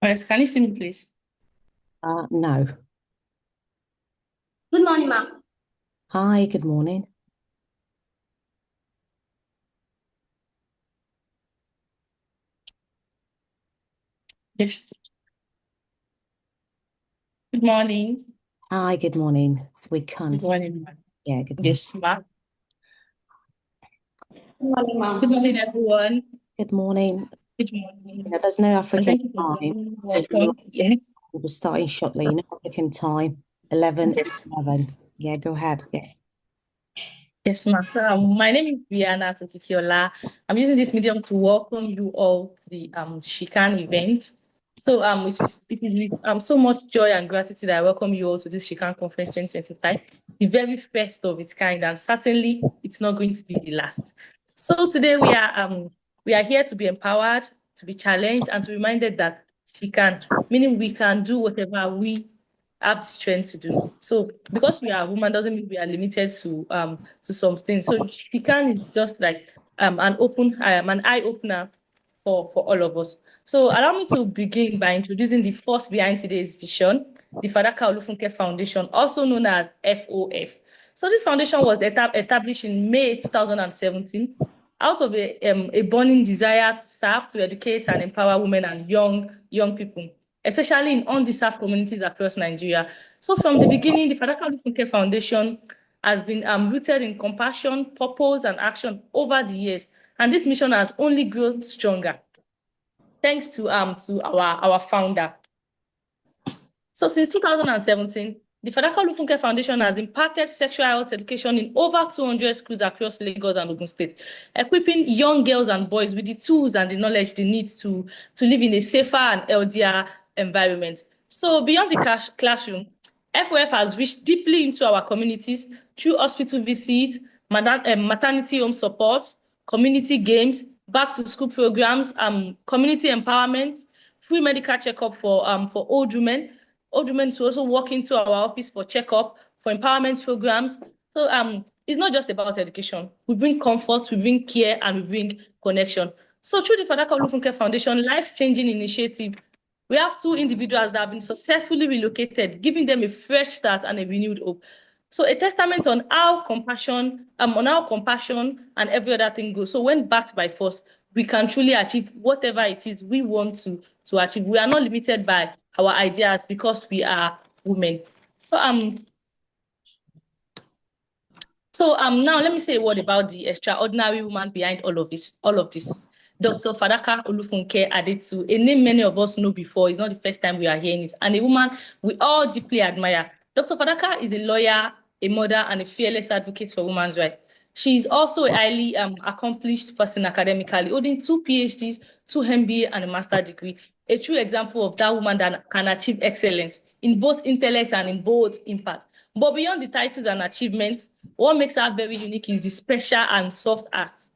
All right, can you see me, please? No. Good morning, ma'am. Hi, good morning. Yes. Good morning. Hi, good morning. We Good can't. morning, ma'am. Yeah, good morning. Yes, ma'am. Good morning, ma'am. Good morning, everyone. Good morning. Good morning. There's no And African thank you for time, joining. so Welcome. Yes. we'll be starting shortly. No African time, 11, Yes. 11. Yeah, go ahead. Yeah. Yes, ma'am. So, my name is Brianna Tokikiola. I'm using this medium to welcome you all to the Shikan event. So, it is with so much joy and gratitude that I welcome you all to this Shikan Conference 2025, the very first of its kind, and certainly it's not going to be the last. So today we are here to be empowered, to be challenged, and to be reminded that Shikan, meaning we can do whatever we have the strength to do. So because we are women doesn't mean we are limited to some things. So Shikan is just like an eye opener for all of us. So allow me to begin by introducing the force behind today's vision, the Fadaka Olufunke Foundation, also known as FOF. So this foundation was established in May 2017 out of a burning desire to serve, to educate and empower women and young people, especially in undeserved communities across Nigeria. So from the beginning, the Fadaka Olufunke Foundation has been rooted in compassion, purpose, and action over the years. And this mission has only grown stronger thanks to our founder. So since 2017, the Fadaka Olufunke Foundation has imparted sexual health education in over 200 schools across Lagos and Ogun State, equipping young girls and boys with the tools and the knowledge they need to live in a safer and healthier environment. So beyond the classroom, FOF has reached deeply into our communities through hospital visits, maternity home support, community games, back to school programs, community empowerment, free medical checkup for old women to also walk into our office for checkup, for empowerment programs. So it's not just about education. We bring comfort, we bring care, and we bring connection. So through the Fadaka Olufunke Foundation life-changing initiative, we have two individuals that have been successfully relocated, giving them a fresh start and a renewed hope. So a testament on how compassion and every other thing goes. So when backed by force, we can truly achieve whatever it is we want to achieve. We are not limited by our ideas because we are women. So now let me say a word about the extraordinary woman behind all of this. Dr. Fadaka Olufunke Adetu, a name many of us know before. It's not the first time we are hearing it, and a woman we all deeply admire. Dr. Fadaka is a lawyer, a mother, and a fearless advocate for women's rights. She is also a highly accomplished person academically, holding two PhDs, two MBA, and a master's degree. A true example of that woman that can achieve excellence in both intellect and in both impact. But beyond the titles and achievements, what makes her very unique is the special and soft arts.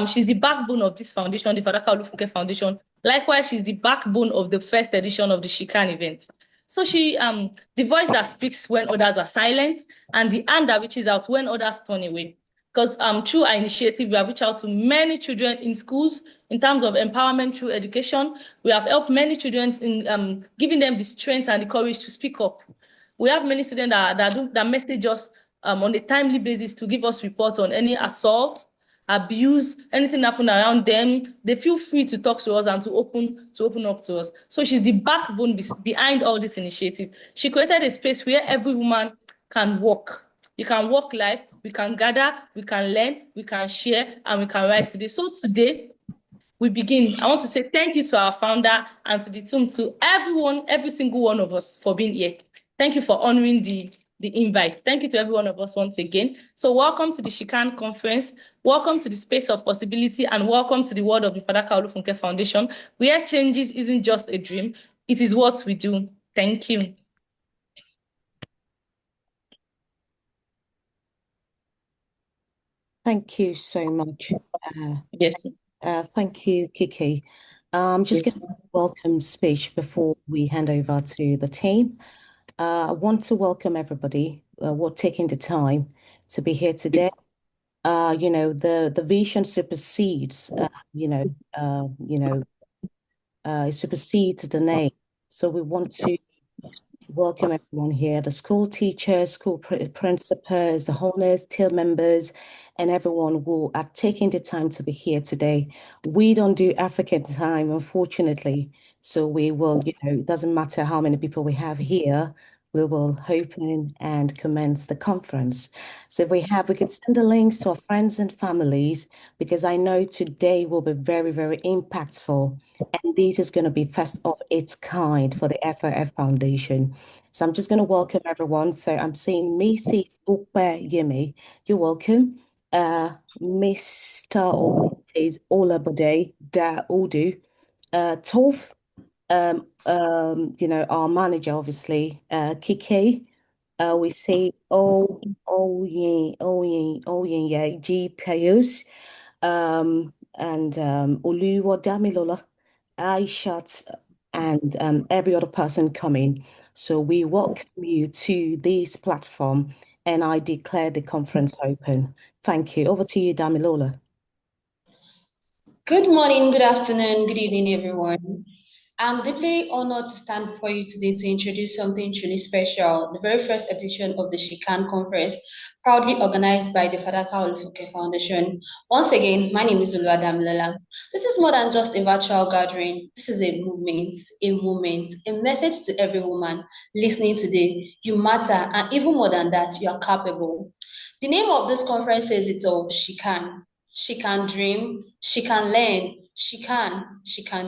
She's the backbone of this foundation, the Fadaka Olufunke Foundation. Likewise, she's the backbone of the first edition of the Shikan event. So the voice that speaks when others are silent, and the hand that reaches out when others turn away. Because through our initiative, we have reached out to many children in schools in terms of empowerment through education. We have helped many children in giving them the strength and the courage to speak up. We have many students that message us on a timely basis to give us reports on any assault, abuse, anything happen around them. They feel free to talk to us and to open up to us. So she's the backbone behind all this initiative. She created a space where every woman can walk. You can walk life, we can gather, we can learn, we can share, and we can rise today. So today, we begin. I want to say thank you to our founder and to the team, to everyone, every single one of us for being here. Thank you for honoring the invite. Thank you to every one of us once again. So welcome to the Shikan Conference. Welcome to the space of possibility and welcome to the world of the Fadaka Olufunke Foundation, where changes isn't just a dream, it is what we do. Thank you. Thank you so much. Uh, Yes, Thank you, Kiki. Just yes, give a welcome speech before we hand over to the team. I want to welcome everybody who are taking the time to be here today. yes, The vision supersedes, it supersedes the name. So we want to welcome everyone here, the school teachers, school principals, the owners, team members, and everyone who are taking the time to be here today. We don't do African time, unfortunately. So we will, it doesn't matter how many people we have here, we will open and commence the conference. So if we could send the links to our friends and families, because I know today will be very, very impactful. And this is going to be first of its kind for the FOF Foundation. So I'm just going to welcome everyone. So I'm seeing Mrs. Upe Yemi. You're welcome. Mr. or Mrs. Olabode Da Udu. Toph, our manager, obviously, Kike. We say yeah, G Payos, and Oluwadamilola, Aishat, and every other person coming. So we welcome you to this platform, and I declare the conference open. Thank you. Over to you, Damilola. Good morning, good afternoon, good evening, everyone. I'm deeply honored to stand before you today to introduce something truly special, the very first edition of the Shikan Conference, proudly organized by the Fadaka Olufunke Foundation. Once again, my name is Oluwadamilola. This is more than just a virtual gathering. This is a moment, a message to every woman listening today. You matter, and even more than that, you are capable. The name of this conference says it all. She can. She can dream, she can learn, she can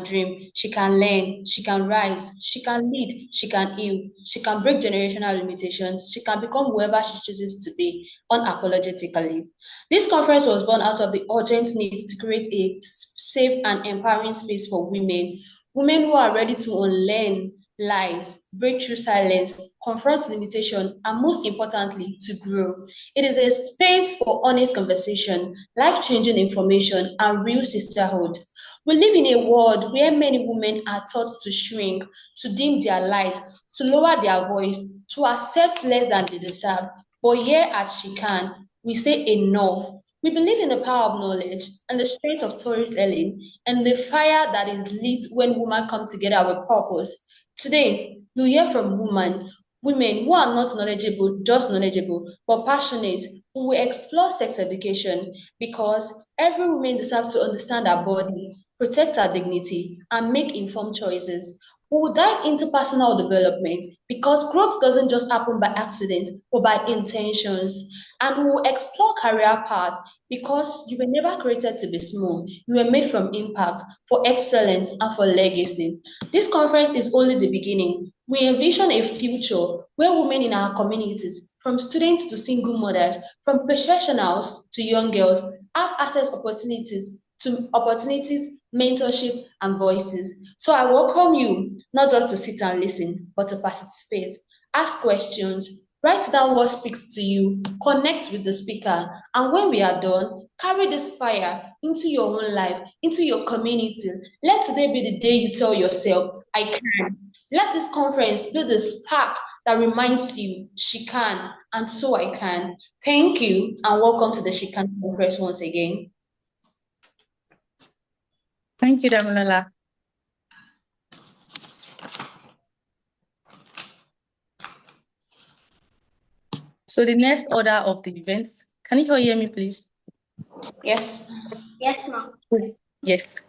dream, she can learn, she can rise, she can lead, she can heal, she can break generational limitations, she can become whoever she chooses to be unapologetically. This conference was born out of the urgent need to create a safe and empowering space for women who are ready to unlearn lies, break through silence, confront limitation, and most importantly, to grow. It is a space for honest conversation, life changing information, and real sisterhood. We live in a world where many women are taught to shrink, to dim their light, to lower their voice, to accept less than they deserve. But here at She Can, we say enough. We believe in the power of knowledge and the strength of storytelling and the fire that is lit when women come together with purpose. Today, you hear from women who are not knowledgeable, just knowledgeable, but passionate, who will explore sex education because every woman deserves to understand her body, protect her dignity, and make informed choices. We will dive into personal development because growth doesn't just happen by accident, but by intentions. And we will explore career paths because you were never created to be small. You were made from impact, for excellence, and for legacy. This conference is only the beginning. We envision a future where women in our communities, from students to single mothers, from professionals to young girls, have access opportunities, mentorship, and voices. So I welcome you not just to sit and listen, but to participate, ask questions, write down what speaks to you, connect with the speaker, and when we are done, carry this fire into your own life, into your community. Let today be the day you tell yourself, I can. Let this conference be the spark that reminds you she can, and so I can. Thank you, and welcome to the She Can Conference once again. Thank you, Damilola. So the next order of the events, can you all hear me, please? Yes. Yes, ma'am. Yes.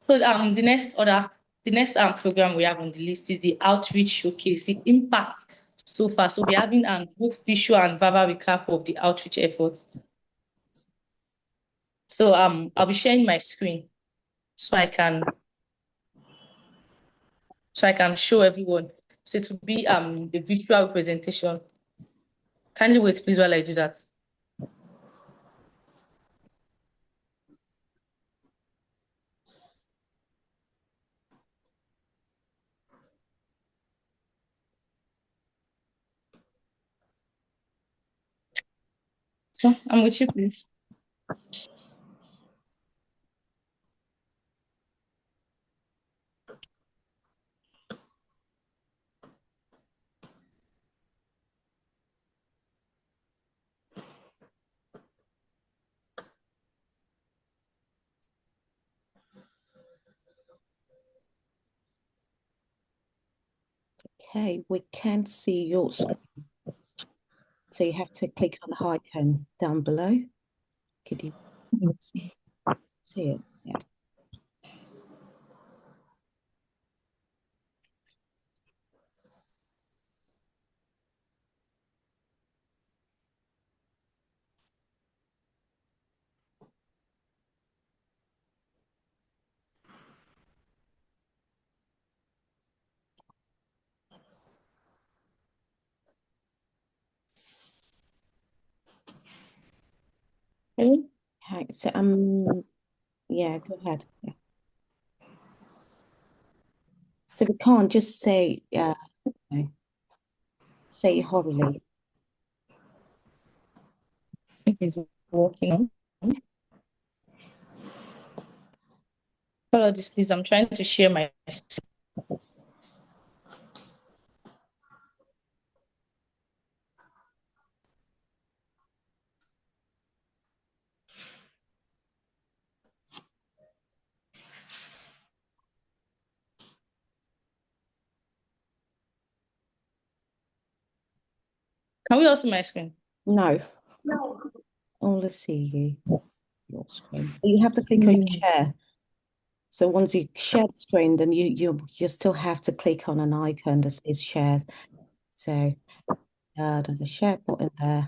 So the next program we have on the list is the outreach showcase, the impact so far. So we're having both visual and verbal recap of the outreach efforts. So I'll be sharing my screen so I can show everyone. So it will be the visual presentation. Kindly wait, please, while I do that. So I'm with you, please. Okay, we can't see your screen. So you have to click on the icon down below. Could you see it? Yeah. Okay. Okay, so yeah, go ahead. Yeah. So we can't just say okay. Say it horribly. I think it's working on. Follow this, please. I'm trying to share my screen. Can we all see my screen? No, only see your screen. You have to click on share. So once you share the screen, then you still have to click on an icon that says share. So there's a share button there,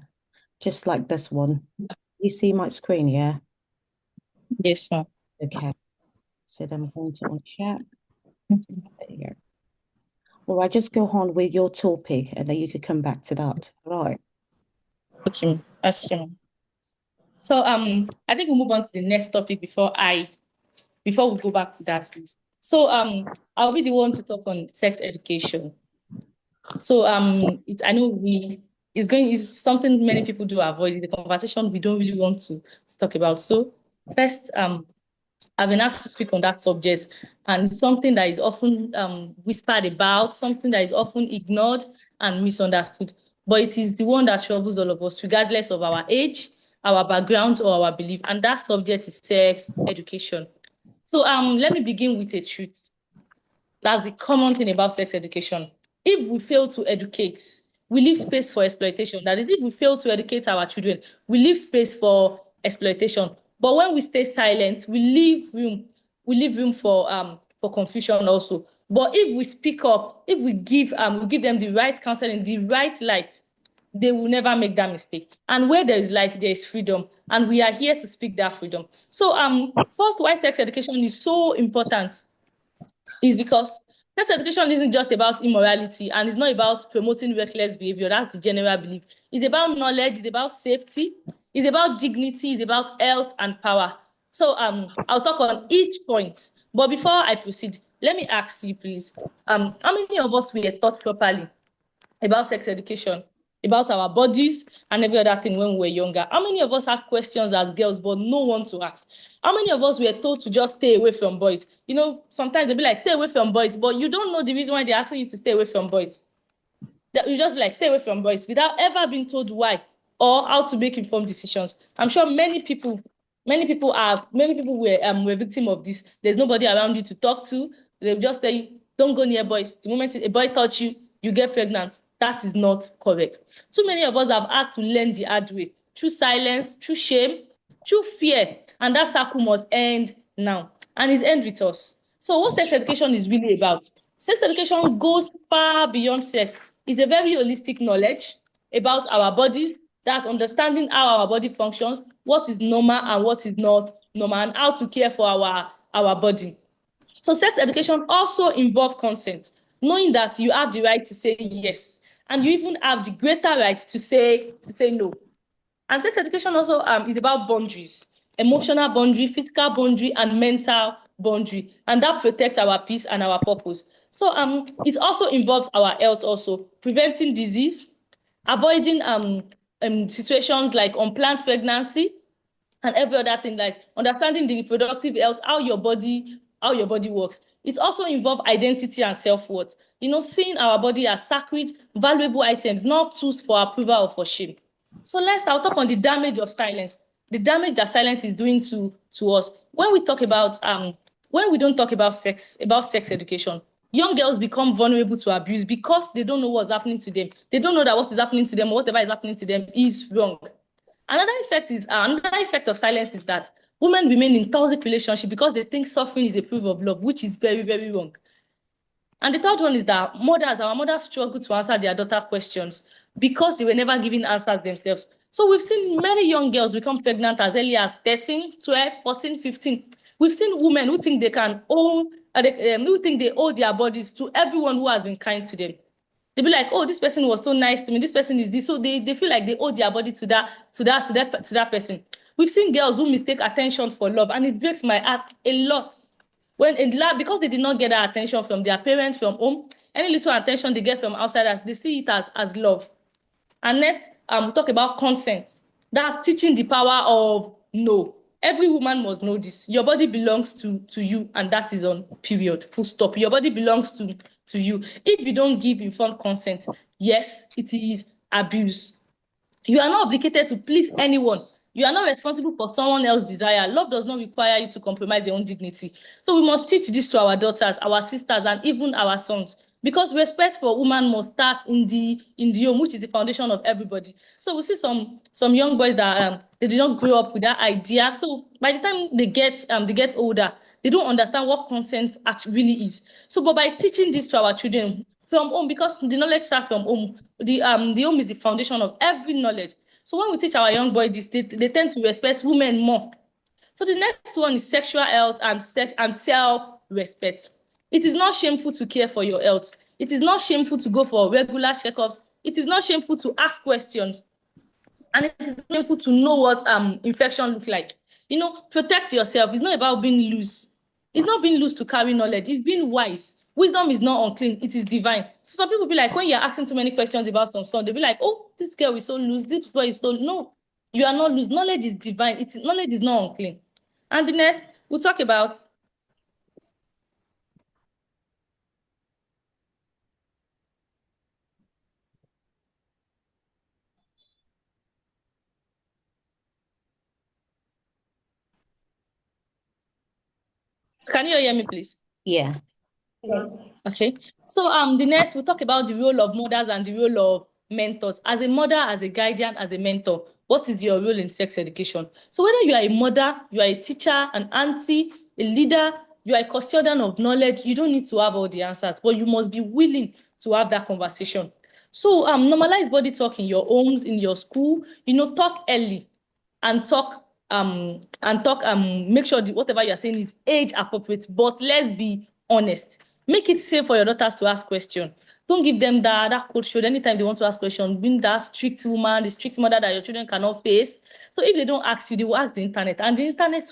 just like this one. You see my screen, yeah? Yes, ma'am. Okay. So then I'm going to unshare. There you go. All right, just go on with your topic and then you could come back to that. All right. Okay. Okay. So I think we'll move on to the next topic before we go back to that, please. So I'll be the one to talk on sex education. So I know it's something many people do avoid. It's a conversation we don't really want to talk about. So first, I've been asked to speak on that subject, and something that is often whispered about, something that is often ignored and misunderstood. But it is the one that troubles all of us, regardless of our age, our background, or our belief. And that subject is sex education. So let me begin with a truth. That's the common thing about sex education. If we fail to educate, we leave space for exploitation. That is, if we fail to educate our children, we leave space for exploitation. But when we stay silent, we leave room for confusion also. But if we speak up, if we give them the right counseling, the right light, they will never make that mistake. And where there is light, there is freedom. And we are here to speak that freedom. So first, why sex education is so important is because sex education isn't just about immorality and it's not about promoting reckless behavior. That's the general belief. It's about knowledge, it's about safety, it's about dignity, it's about health and power. So I'll talk on each point. But before I proceed, let me ask you, please, how many of us were taught properly about sex education, about our bodies and every other thing when we were younger? How many of us had questions as girls, but no one to ask? How many of us were told to just stay away from boys? You know, sometimes they'll be like, stay away from boys, but you don't know the reason why they're asking you to stay away from boys. You just be like, stay away from boys without ever being told why or how to make informed decisions. I'm sure many people were victim of this. There's nobody around you to talk to. They'll just tell you, don't go near boys. The moment a boy touch you, you get pregnant. That is not correct. Too many of us have had to learn the hard way through silence, through shame, through fear, and that circle must end now. And it's end with us. So what sex education is really about? Sex education goes far beyond sex. It's a very holistic knowledge about our bodies. That's understanding how our body functions, what is normal and what is not normal, and how to care for our body. So sex education also involves consent, knowing that you have the right to say yes, and you even have the greater right to say no. And sex education also is about boundaries, emotional boundary, physical boundary, and mental boundary, and that protects our peace and our purpose. So it also involves our health, also preventing disease, avoiding situations like unplanned pregnancy, and every other thing, like understanding the reproductive health, how your body works. It also involves identity and self-worth. You know, seeing our body as sacred, valuable items, not tools for approval or for shame. So I'll talk on the damage of silence, the damage that silence is doing to us. When we don't talk about sex education, young girls become vulnerable to abuse because they don't know what's happening to them. They don't know that what is happening to them or whatever is happening to them is wrong. Another effect of silence is that women remain in toxic relationship because they think suffering is a proof of love, which is very, very wrong. And the third one is that our mothers struggle to answer their daughter questions because they were never given answers themselves. So we've seen many young girls become pregnant as early as 13, 12, 14, 15. We've seen women who think they can own, who think they owe their bodies to everyone who has been kind to them. They'll be like, oh, this person was so nice to me. This person is this. So they feel like they owe their body to that person. We've seen girls who mistake attention for love, and it breaks my heart a lot. When in lab, because they did not get that attention from their parents, from home, any little attention they get from outsiders, they see it as love. And next, we talk about consent. That's teaching the power of no. Every woman must know this. Your body belongs to you, and that is on period. Full stop. Your body belongs to you. If you don't give informed consent, yes, it is abuse. You are not obligated to please anyone. You are not responsible for someone else's desire. Love does not require you to compromise your own dignity. So we must teach this to our daughters, our sisters, and even our sons. Because respect for women must start in the home, which is the foundation of everybody. So we see some young boys that they did not grow up with that idea. So by the time they get older, they don't understand what consent actually really is. So, but by teaching this to our children from home, because the knowledge starts from home, the home is the foundation of every knowledge. So when we teach our young boys this, they tend to respect women more. So the next one is sexual health and self-respect. It is not shameful to care for your health. It is not shameful to go for regular checkups. It is not shameful to ask questions. And it is shameful to know what infection looks like. Protect yourself. It's not about being loose. It's not being loose to carry knowledge. It's being wise. Wisdom is not unclean. It is divine. So some people be like, when you're asking too many questions about some song, they'll be like, oh, this girl is so loose. This boy is so... No, you are not loose. Knowledge is divine. Knowledge is not unclean. And the next, we'll talk about... Can you hear me, please? Yeah. Okay. So the next we'll talk about the role of mothers and the role of mentors. As a mother, as a guardian, as a mentor, what is your role in sex education? So whether you are a mother, you are a teacher, an auntie, a leader, you are a custodian of knowledge, you don't need to have all the answers, but you must be willing to have that conversation. So normalize body talk in your homes, in your school, talk early and make sure whatever you're saying is age appropriate, but let's be honest. Make it safe for your daughters to ask questions. Don't give them that cold shoulder anytime they want to ask questions. Being that strict woman, the strict mother that your children cannot face. So if they don't ask you, they will ask the internet. And the internet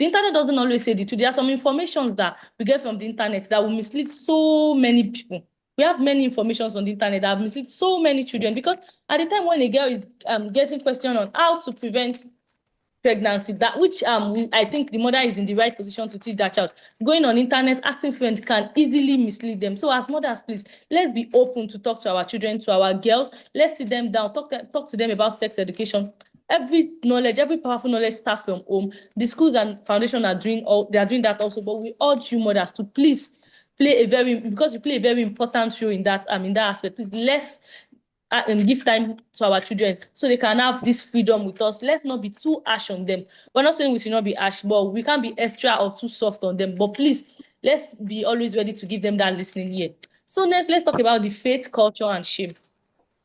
doesn't always say the truth. There are some informations that we get from the internet that will mislead so many people. We have many informations on the internet that have misled so many children, because at the time when a girl is getting questioned on how to prevent pregnancy, I think the mother is in the right position to teach that child. Going on internet, asking friends can easily mislead them. So as mothers, please, let's be open to talk to our children, to our girls. Let's sit them down, talk to them about sex education. Every powerful knowledge starts from home. The schools and foundation they are doing that also, but we urge you mothers to please because you play a very important role in that aspect. Please, let's and give time to our children so they can have this freedom with us. Let's not be too harsh on them. We're not saying we should not be harsh, but we can't be extra or too soft on them. But please, let's be always ready to give them that listening ear. So next, let's talk about the faith, culture, and shame.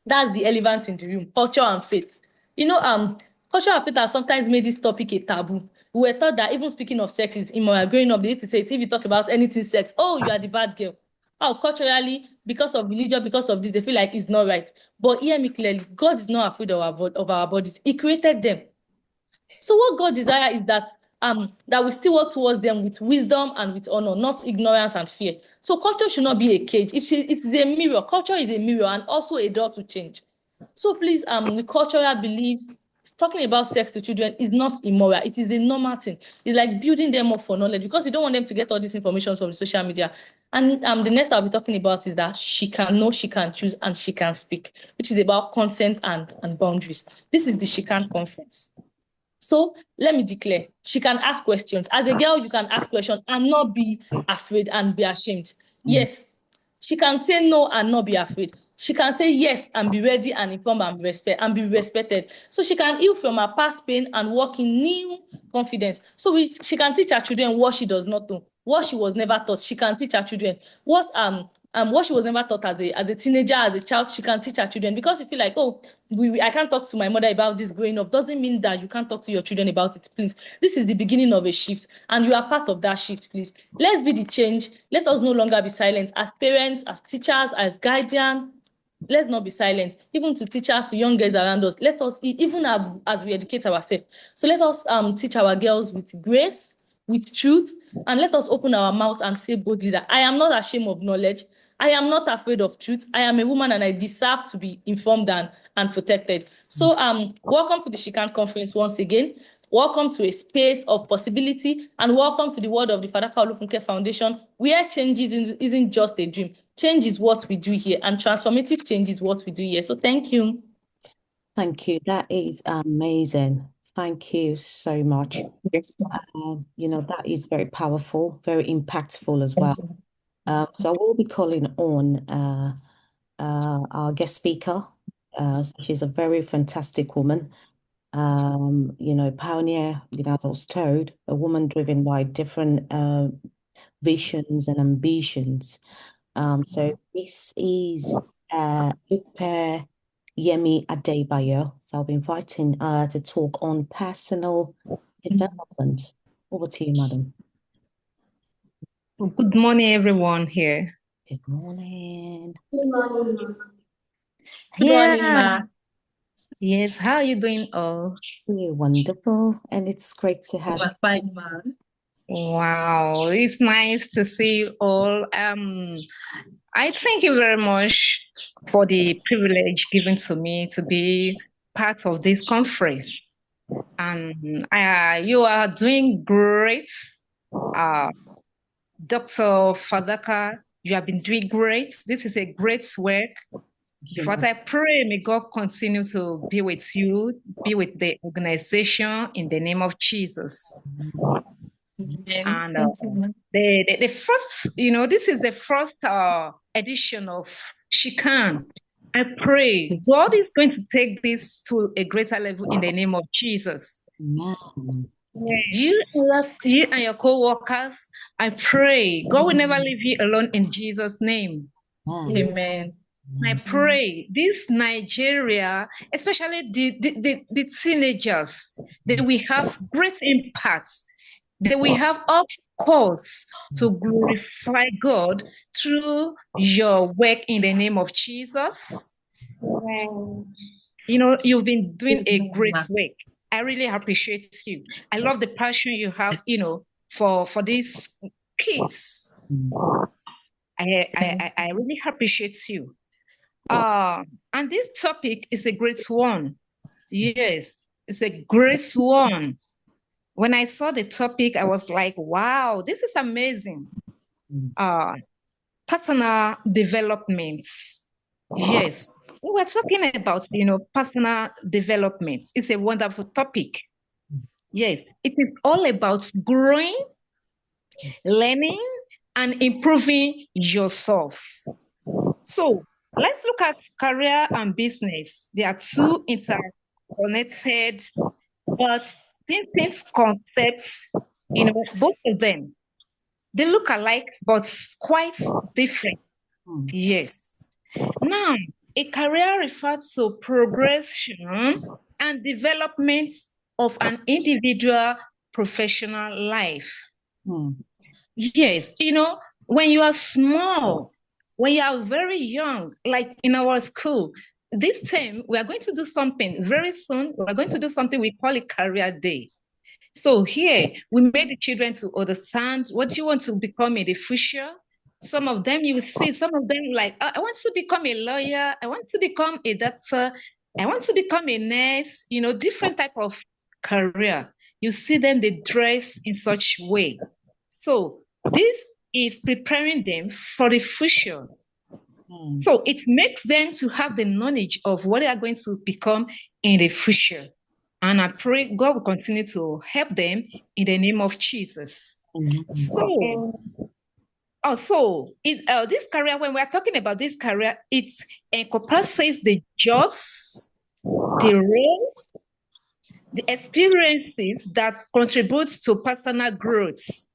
That's the elephant in the room, culture and faith. Culture and faith have sometimes made this topic a taboo. We were taught that even speaking of sex is immoral. Growing up, they used to say, if you talk about anything sex, oh, you are the bad girl. Oh, culturally, because of religion, because of this, they feel like it's not right. But hear me clearly, God is not afraid of our bodies. He created them. So what God desires is that we still work towards them with wisdom and with honor, not ignorance and fear. So culture should not be a cage. It is a mirror. Culture is a mirror and also a door to change. So please, the cultural beliefs, talking about sex to children is not immoral. It is a normal thing. It's like building them up for knowledge, because you don't want them to get all this information from social media. And the next I'll be talking about is that she can know, she can choose, and she can speak, which is about consent and boundaries. This is the She Can Conference. So let me declare, she can ask questions. As a girl, you can ask questions and not be afraid and be ashamed. Yes. She can say no and not be afraid. She can say yes and be ready and inform and be respected. So she can heal from her past pain and walk in new confidence. So she can teach her children what she does not know, what she was never taught. She can teach her children what she was never taught as a teenager, as a child. She can teach her children, because you feel like, oh, I can't talk to my mother about this growing up, doesn't mean that you can't talk to your children about it. Please, this is the beginning of a shift, and you are part of that shift. Please, let's be the change. Let us no longer be silent as parents, as teachers, as guardians. Let's not be silent, even to teachers, to young girls around us. Let us, even as we educate ourselves, so let us teach our girls with grace, with truth, and let us open our mouth and say boldly that I am not ashamed of knowledge. I am not afraid of truth. I am a woman and I deserve to be informed and protected. So welcome to the Shikan Conference once again. Welcome to a space of possibility, and welcome to the world of the Fadaka Olufunke Foundation, where change isn't just a dream. Change is what we do here, and transformative change is what we do here. So thank you. Thank you. That is amazing. Thank you so much. That is very powerful, very impactful as well. So I will be calling on our guest speaker. She's a very fantastic woman. Pioneer, as I was told, a woman driven by different visions and ambitions. So this is Upe Yemi Adebayo. So I'll be inviting her to talk on personal development. Over to you, madam. Good morning, everyone here. Good morning. Good morning. Good morning, ma. Yes, how are you doing all? You're wonderful, and it's great to have you. Fine, ma. Wow, it's nice to see you all. I thank you very much for the privilege given to me to be part of this conference. And you are doing great. Dr. Fadaka, you have been doing great. This is a great work. What I pray, may God continue to be with you, be with the organization in the name of Jesus. And the first, this is the first edition of Shikan. I pray God is going to take this to a greater level in the name of Jesus. You and your co-workers, I pray God will never leave you alone in Jesus' name. Amen. I pray this Nigeria, especially the teenagers, that we have great impacts, that we have all cause to glorify God through your work in the name of Jesus. You've been doing a great work. I really appreciate you. I love the passion you have, for these kids. I really appreciate you. And this topic is a great one. Yes, it's a great one. When I saw the topic, I was like, wow, this is amazing. Personal development. Yes, we're talking about, personal development. It's a wonderful topic. Yes, it is all about growing, learning, and improving yourself. So let's look at career and business. They are two interconnected, but distinct concepts, both of them. They look alike, but quite different. Yes. Now, a career refers to progression and development of an individual professional life. Yes, when you are small, when you are very young, like in our school, this time we are going to do something very soon. We're going to do something we call it career day. So here we made the children to understand what you want to become in the future. Some of them you will see, some of them like, I want to become a lawyer, I want to become a doctor, I want to become a nurse, different type of career. You see them, they dress in such way. So this is preparing them for the future. So it makes them to have the knowledge of what they are going to become in the future. And I pray God will continue to help them in the name of Jesus. So Also, this career, when we're talking about this career, it encompasses the jobs, the roles, the experiences that contributes to personal growth,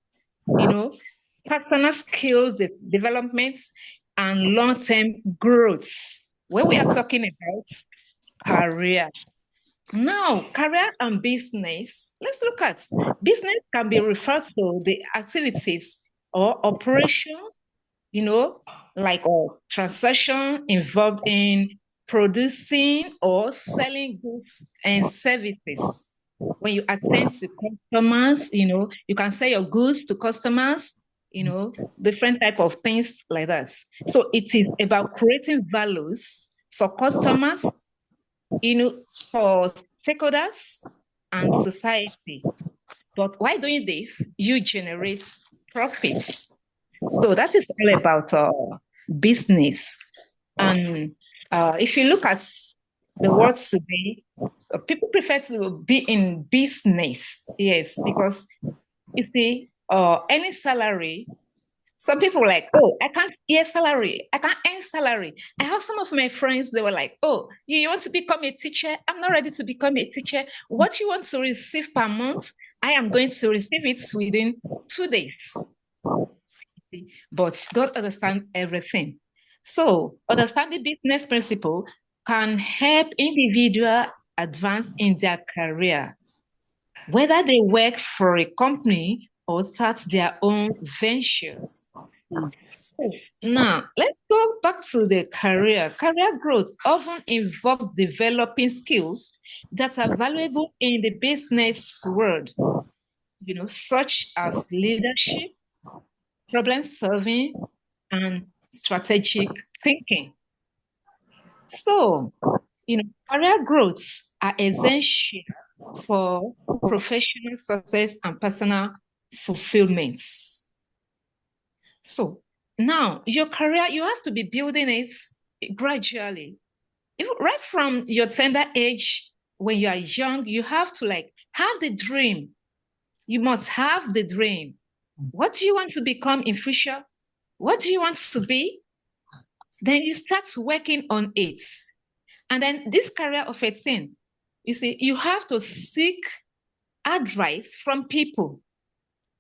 personal skills, the developments, and long-term growth. When we are talking about career. Now, career and business, let's look at business can be referred to the activities or operation, like a transaction involved in producing or selling goods and services. When you attend to customers, you can sell your goods to customers, different type of things like that. So it is about creating values for customers, for stakeholders and society. But while doing this, you generate profits. So that is all about business. And if you look at the world today, people prefer to be in business, yes, because you see, any salary, some people were like, oh, I can't hear salary. I can't earn salary. I have some of my friends, they were like, oh, you want to become a teacher? I'm not ready to become a teacher. What you want to receive per month, I am going to receive it within 2 days. But don't understand everything. So understanding business principle can help individual advance in their career, whether they work for a company or start their own ventures. So now let's go back to the career. Career growth often involves developing skills that are valuable in the business world, such as leadership, problem solving, and strategic thinking. So, career growths are essential for professional success and personal fulfillment. So now your career, you have to be building it gradually. Right from your tender age, when you are young, you have to have the dream. You must have the dream. What do you want to become in future? What do you want to be? Then you start working on it. And then this career of a thing, you see, you have to seek advice from people.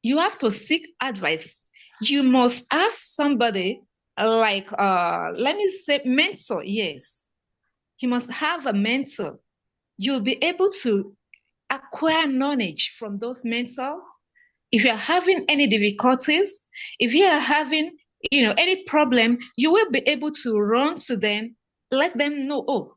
You have to seek advice. You must have somebody let me say mentor, yes. You must have a mentor. You'll be able to acquire knowledge from those mentors. If you're having any difficulties, if you are having, any problem, you will be able to run to them, let them know, oh,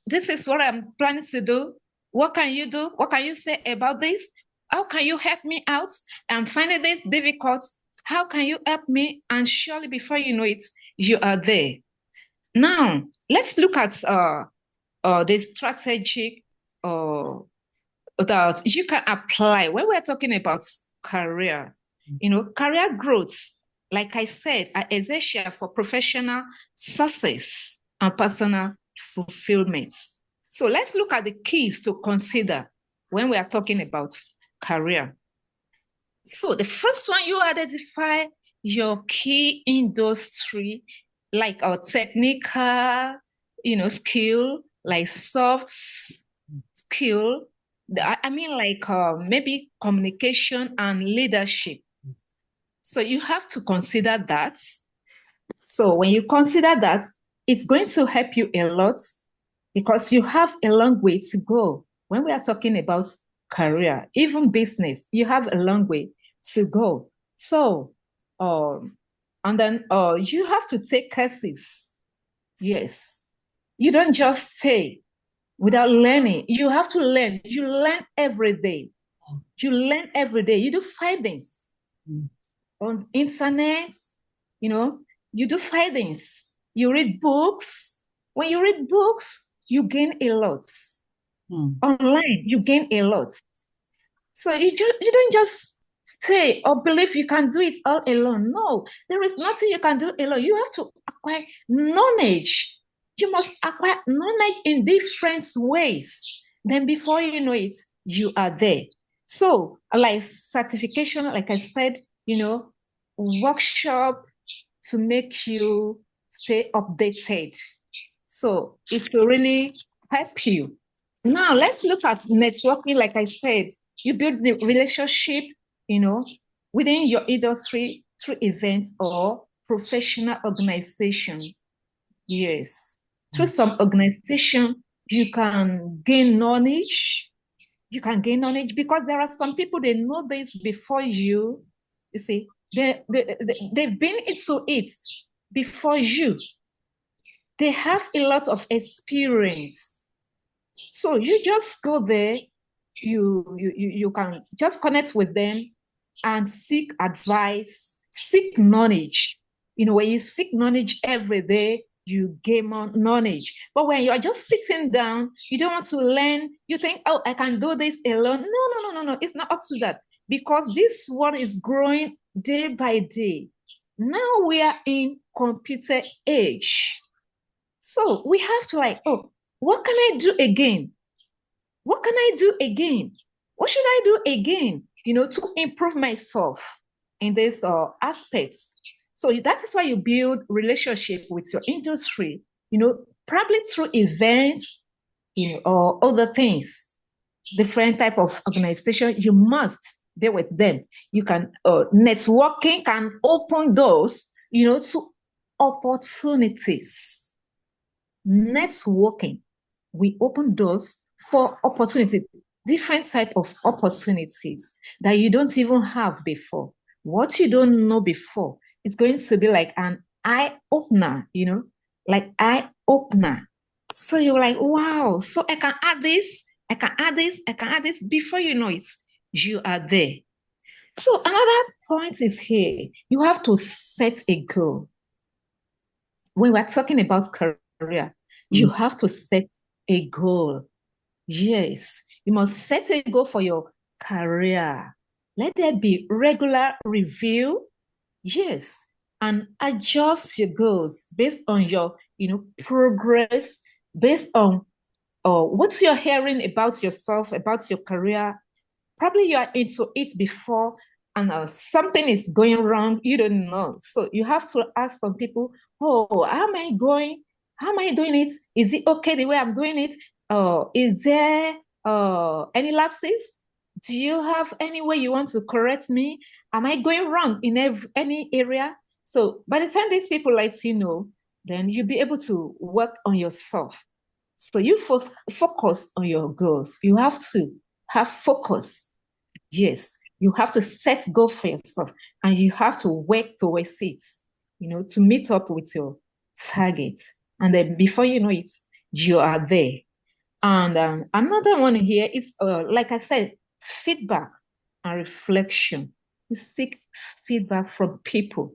this is what I'm planning to do. What can you do? What can you say about this? How can you help me out? I'm finding this difficult. How can you help me? And surely before you know it, you are there. Now, let's look at the strategic that you can apply when we're talking about career. Career growth, like I said, are essential for professional success and personal fulfillment. So let's look at the keys to consider when we are talking about career. So the first one, you identify your key industry, like our technical, skill, like soft skill. I mean, maybe communication and leadership. So you have to consider that. So when you consider that, it's going to help you a lot because you have a long way to go. When we are talking about career, even business, you have a long way to go. So, and then you have to take courses. Yes. You don't just stay without learning. You have to learn. You learn every day. You learn every day. You do findings on internet, you do findings. You read books. When you read books, you gain a lot. Online, you gain a lot. So you don't just say or believe you can do it all alone. No, there is nothing you can do alone. You have to acquire knowledge. You must acquire knowledge in different ways. Then before you know it, you are there. So like certification, like I said, workshop to make you stay updated. So it will really help you. Now let's look at networking. Like I said, you build the relationship, within your industry through events or professional organization. Yes. Through some organization, you can gain knowledge. You can gain knowledge because there are some people, they know this before you. You see, they've been into it before you. They have a lot of experience. So you just go there, you can just connect with them and seek advice, seek knowledge. When you seek knowledge every day, you gain more knowledge. But when you're just sitting down, you don't want to learn, you think, oh, I can do this alone. No. It's not up to that because this world is growing day by day. Now we are in computer age. So we have to what can I do again? What can I do again? What should I do again, to improve myself in these aspects? So that is why you build relationship with your industry, probably through events, or other things, different type of organization. You must be with them. You can, networking can open doors, to opportunities. Networking, we open doors for opportunity, different type of opportunities that you don't even have before. What you don't know before is going to be like an eye opener, like eye opener. So you're like, wow, so I can add this, I can add this, I can add this. Before you know it, you are there. So another point is here, you have to set a goal. When we're talking about career, you have to set a goal. Yes, you must set a goal for your career. Let there be regular review. Yes, and adjust your goals based on your, progress, based on what you're hearing about yourself, about your career. Probably you are into it before and something is going wrong, you don't know. So you have to ask some people, oh, how am I going? How am I doing it? Is it okay the way I'm doing it? Is there any lapses? Do you have any way you want to correct me? Am I going wrong in any area? So by the time these people let you know, then you'll be able to work on yourself. So you focus on your goals. You have to have focus. Yes, you have to set goal for yourself and you have to work towards it, to meet up with your target. And then before you know it, you are there. And another one here is, like I said, feedback and reflection. You seek feedback from people.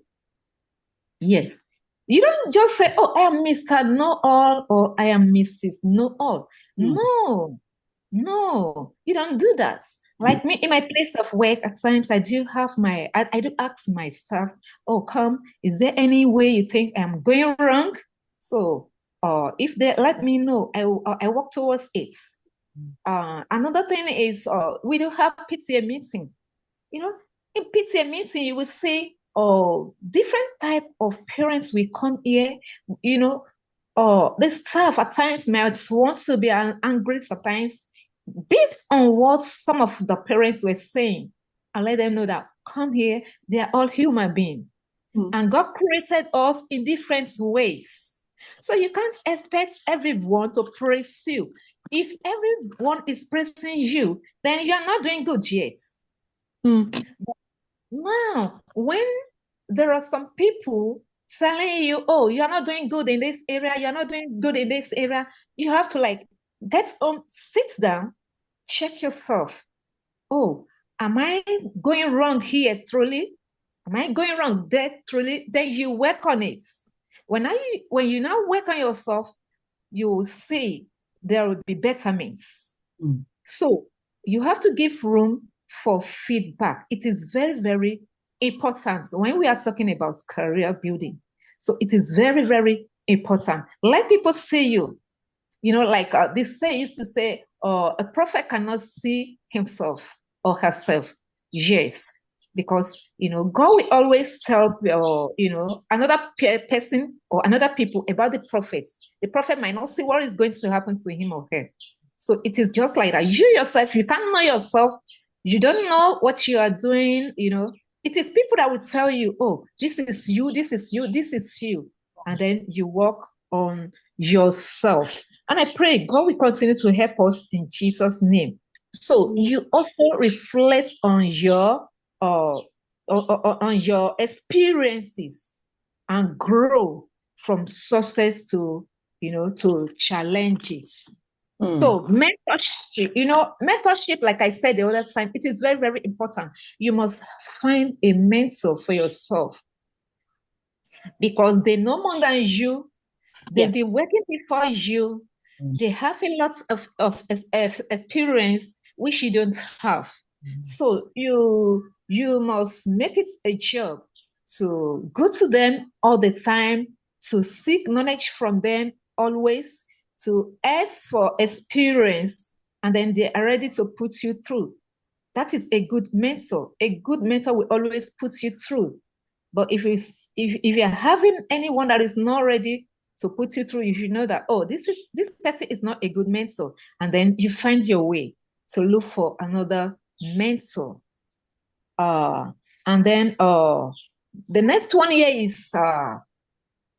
Yes. You don't just say, oh, I am Mr. Know All or I am Mrs. Know All. No, you don't do that. Like me in my place of work, at times I do ask my staff, oh, come, is there any way you think I'm going wrong? So if they let me know, I work towards it. Another thing is we do have PTA meeting. In PTA meeting, you will see different type of parents will come here, the staff at times might want to be angry sometimes based on what some of the parents were saying. I let them know that come here, they are all human beings. And God created us in different ways. So you can't expect everyone to praise you. If everyone is praising you, then you're not doing good yet. Now, when there are some people telling you, oh, you're not doing good in this area, you're not doing good in this area, you have to get on, sit down, check yourself. Oh, am I going wrong here truly? Am I going wrong there truly? Then you work on it. When you now work on yourself, you will see there will be betterments. So you have to give room for feedback. It is very, very important when we are talking about career building. So it is very, very important. Let people see you. Like this used to say, a prophet cannot see himself or herself. Yes, because God will always tell another person or another people about the prophet. The prophet might not see what is going to happen to him or her. So it is just like that. You yourself, you can't know yourself. You don't know what you are doing. It is people that will tell you, oh, this is you, this is you, this is you. And then you work on yourself. And I pray God will continue to help us in Jesus' name. So you also reflect on your experiences and grow from success to challenges. So mentorship, like I said the other time, it is very, very important. You must find a mentor for yourself because they know more than you. They've been working before you. They have a lot of experience which you don't have. So you must make it a job to go to them all the time, to seek knowledge from them always, to ask for experience, and then they are ready to put you through. That is a good mentor. A good mentor will always put you through. But if you're having anyone that is not ready to put you through, you should know that, oh, this person is not a good mentor. And then you find your way to look for another mentor. And then the next one here is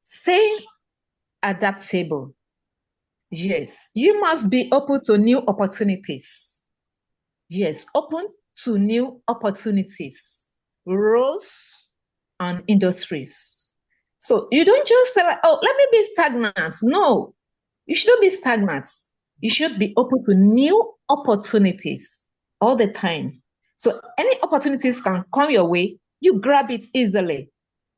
staying adaptable. Yes, you must be open to new opportunities. Yes, open to new opportunities, roles, and industries. So you don't just say, like, oh, let me be stagnant. No, you shouldn't be stagnant. You should be open to new opportunities all the time. So any opportunities can come your way, you grab it easily.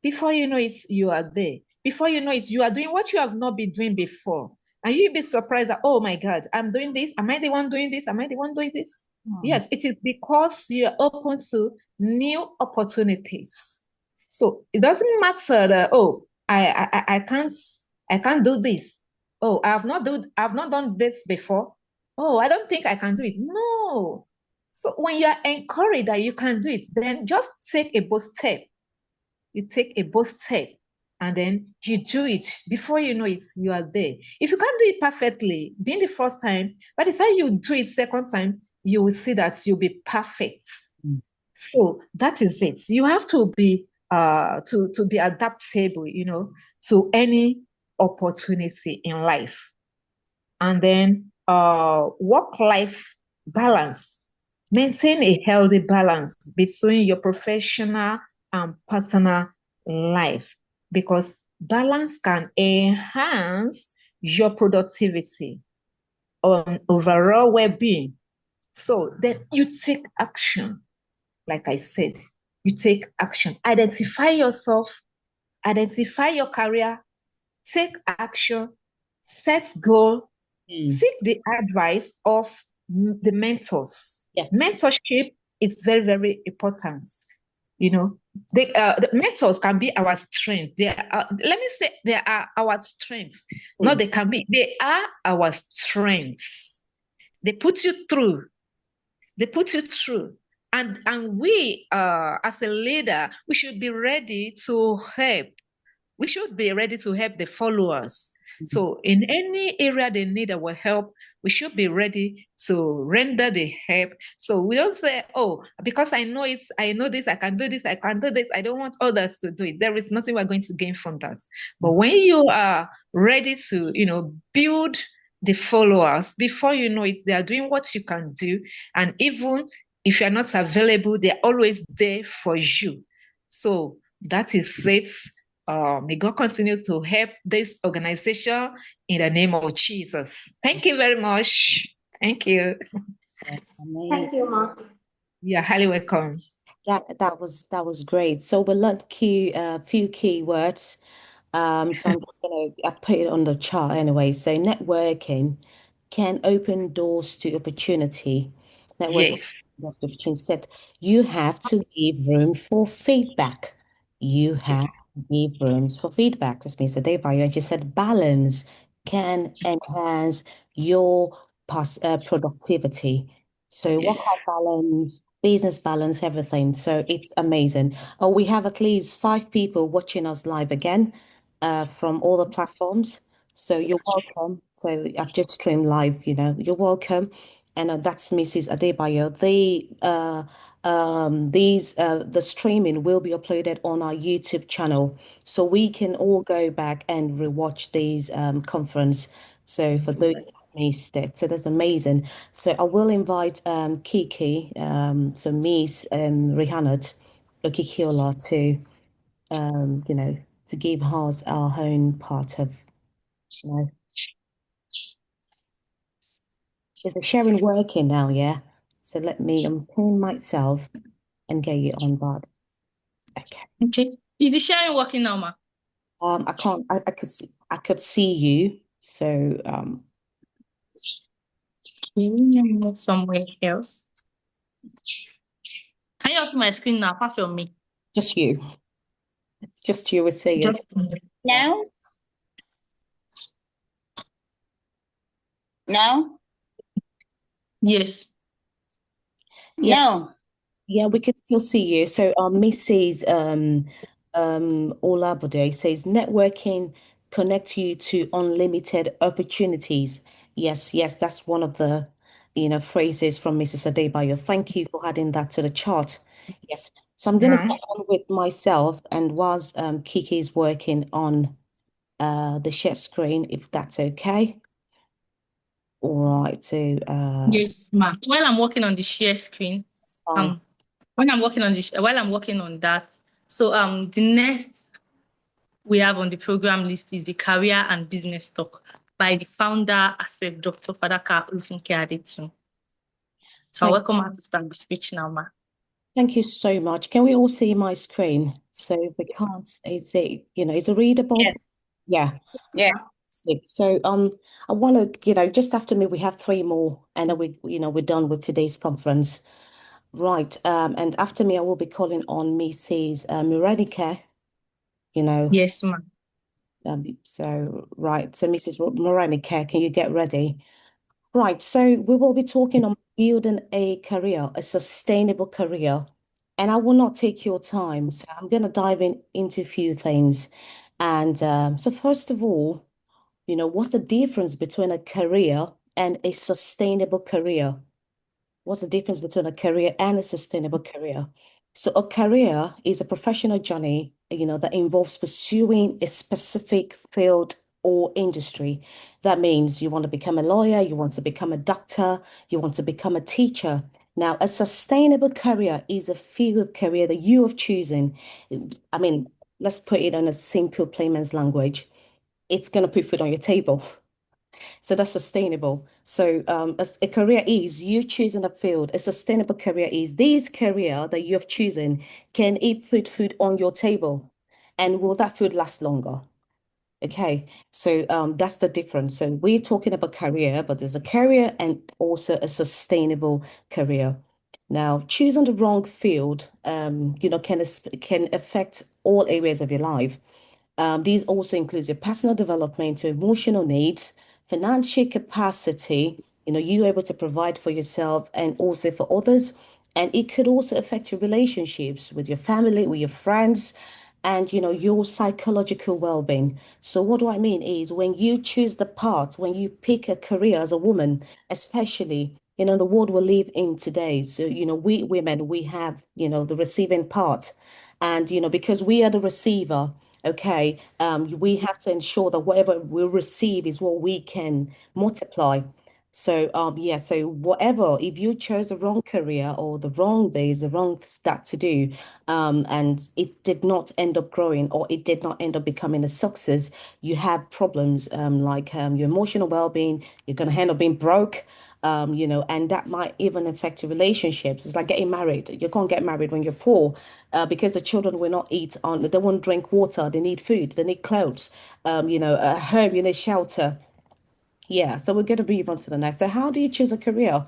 Before you know it, you are there. Before you know it, you are doing what you have not been doing before. And you'll be surprised that, oh my God, I'm doing this. Am I the one doing this? Am I the one doing this? Yes, it is because you're open to new opportunities. So it doesn't matter that, oh, I can't do this. Oh, I've not done this before. Oh, I don't think I can do it. No. So when you are encouraged that you can do it, then just take a bold step. You take a bold step and then you do it. Before you know it, you are there. If you can't do it perfectly, being the first time, by the time you do it second time, you will see that you'll be perfect. So that is it. You have to be to be adaptable, to any opportunity in life. And then work-life balance. Maintain a healthy balance between your professional and personal life because balance can enhance your productivity on overall well-being. So then you take action. Like I said, you take action. Identify yourself, identify your career, take action, set goal, seek the advice of the mentors. Mentorship is very, very important. The mentors can be our strength. Let me say they are our strengths. No, they can be. They are our strengths. They put you through. They put you through. And we, as a leader, we should be ready to help. We should be ready to help the followers. So in any area they need our help, we should be ready to render the help. So we don't say, oh, because I know this, I can do this, I can do this, I don't want others to do it. There is nothing we're going to gain from that. But when you are ready to, build the followers, before you know it, they are doing what you can do. And even if you're not available, they're always there for you. So that is it. May God continue to help this organization in the name of Jesus. Thank you very much. Thank you. Thank you, Ma. You're highly welcome. That was great. So we learned a few key words. So I'm just I put it on the chart anyway. So networking can open doors to opportunity. Networking Yes. said you have to give room for feedback. You have to give rooms for feedback. This means day by and she said balance can enhance your productivity. So Yes. work-life balance, business balance, everything. So it's amazing. Oh, we have at least 5 people watching us live again, from all the platforms. So you're welcome. So I've just streamed live, you're welcome. And that's Mrs. Adebayo. The streaming will be uploaded on our YouTube channel, so we can all go back and rewatch these conference. So for those that missed it, so that's amazing. So I will invite Kiki, so Miss Rihanna Okikiola um, you know, to give us our own part of, you know, is the sharing working now, yeah? So let me pin myself and get you on board. Okay. Okay. Is the sharing working now, ma? I can't, I could see you. So Okay, let me move somewhere else. Can you all see my screen now, apart from me? just you. It's just you were saying. Just Yeah. Now? Now? yes. Yes, No. yeah, we could still see you. So Mrs. Olabode says networking connects you to unlimited opportunities. Yes, yes, that's one of the phrases from Mrs. Adebayo. Thank you for adding that to the chart. Yes. So I'm gonna get on with myself, and whilst Kiki is working on the share screen, if that's okay. All right, so Yes, ma. While I'm working on the share screen, it's fine. um, when I'm working on while I'm working on that, so the next we have on the program list is the Career and Business Talk by the founder, ASEP, Dr. Fadaka Olufunke Adetu. So I Thank, welcome her to start the speech now, ma. thank you so much. Can we all see my screen? So if we can't, is it readable? Yes. Yeah. Yeah. Fantastic. So I want to, just after me, we have 3 more, and then we're done with today's conference. Right. And after me, I will be calling on Mrs. Muradike, you know. Yes, ma. So right. So Mrs. Muradike, can you get ready? Right, so we will be talking on building a career, a sustainable career, and I will not take your time. So I'm going to dive into a few things. And so first of all, what's the difference between a career and a sustainable career? What's the difference between a career and a sustainable career? So a career is a professional journey, that involves pursuing a specific field or industry. That means you want to become a lawyer, you want to become a doctor, you want to become a teacher. Now, a sustainable career is a field career that you have chosen. I mean, let's put it in a simple layman's language. It's going to put food on your table. So that's sustainable. So a career is you choosing a field. A sustainable career is this career that you have chosen can it put food on your table, and will that food last longer? Okay, so that's the difference. So we're talking about career, but there's a career and also a sustainable career. Now, choosing the wrong field, can affect all areas of your life. These also includes your personal development, your emotional needs, financial capacity, you able to provide for yourself and also for others. And it could also affect your relationships with your family, with your friends, and your psychological well-being. So what do I mean is when you choose the path, when you pick a career as a woman, especially, the world we live in today. So, we women, we have, the receiving part. And, because we are the receiver, okay, we have to ensure that whatever we receive is what we can multiply. So yeah, so whatever, if you chose the wrong career or the wrong days, the wrong start to do, and it did not end up growing or it did not end up becoming a success, you have problems like your emotional well-being, you're gonna end up being broke, and that might even affect your relationships. It's like getting married. You can't get married when you're poor, because the children will not eat on, they won't drink water, they need food, they need clothes, a home, you need shelter. Yeah, so we're going to move on to the next. So, how do you choose a career?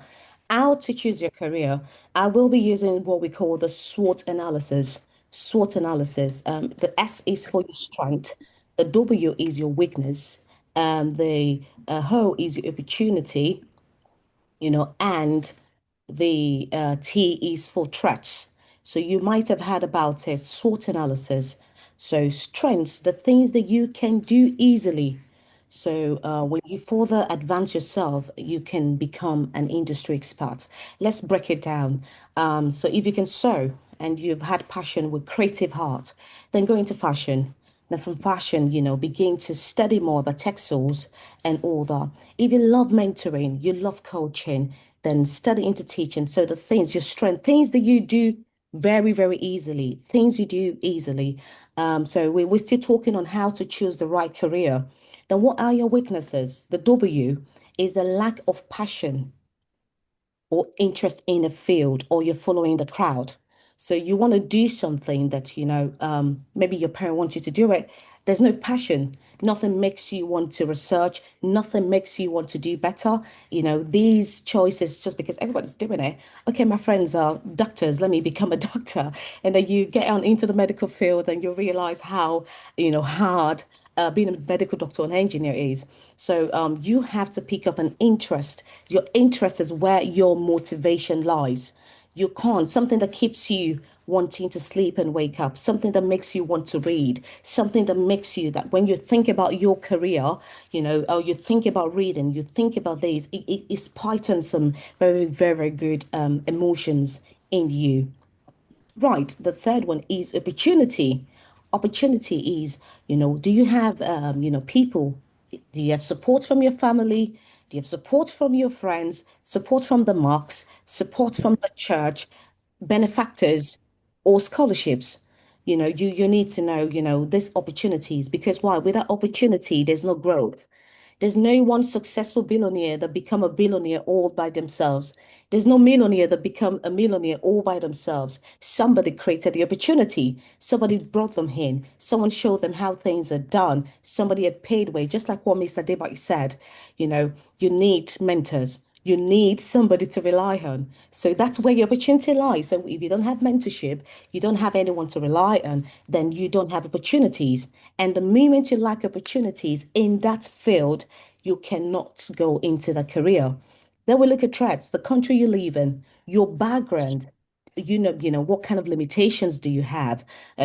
How to choose your career? I will be using what we call the SWOT analysis. SWOT analysis. The S is for your strength, the W is your weakness, the O is your opportunity, and The T is for threats. So you might have heard about it, SWOT analysis. So strengths, the things that you can do easily. So when you further advance yourself, you can become an industry expert. Let's break it down. So if you can sew and you've had passion with creative heart, then go into fashion. Then from fashion, begin to study more about textiles and all that. If you love mentoring, you love coaching, then study into teaching. So the things, your strength, things that you do very, very easily, things you do easily. So we're still talking on how to choose the right career. Then what are your weaknesses? The W is the lack of passion or interest in a field, or you're following the crowd. So you want to do something that, maybe your parent wants you to do it. There's no passion. Nothing makes you want to research. Nothing makes you want to do better. These choices just because everybody's doing it. Okay, my friends are doctors. Let me become a doctor. And then you get on into the medical field and you realize how, hard being a medical doctor and engineer is. So you have to pick up an interest. Your interest is where your motivation lies. You can't, something that keeps you wanting to sleep and wake up, something that makes you want to read, something that makes you that when you think about your career, or you think about reading, you think about this, it spikes some very, very good emotions in you. Right. The third one is opportunity. Opportunity is, do you have, people? Do you have support from your family? Do you have support from your friends? Support from the mosques? Support from the church? Benefactors or scholarships? You need to know, these opportunities because why? Without opportunity, there's no growth. There's no one successful billionaire that become a billionaire all by themselves. There's no millionaire that become a millionaire all by themselves. Somebody created the opportunity. Somebody brought them in. Someone showed them how things are done. Somebody had paid way, just like what Mr. Debate said. You need mentors. You need somebody to rely on. So that's where your opportunity lies. So if you don't have mentorship, you don't have anyone to rely on, then you don't have opportunities. And the moment you lack opportunities in that field, you cannot go into the career. Then we look at threats, the country you live in, your background, what kind of limitations do you have?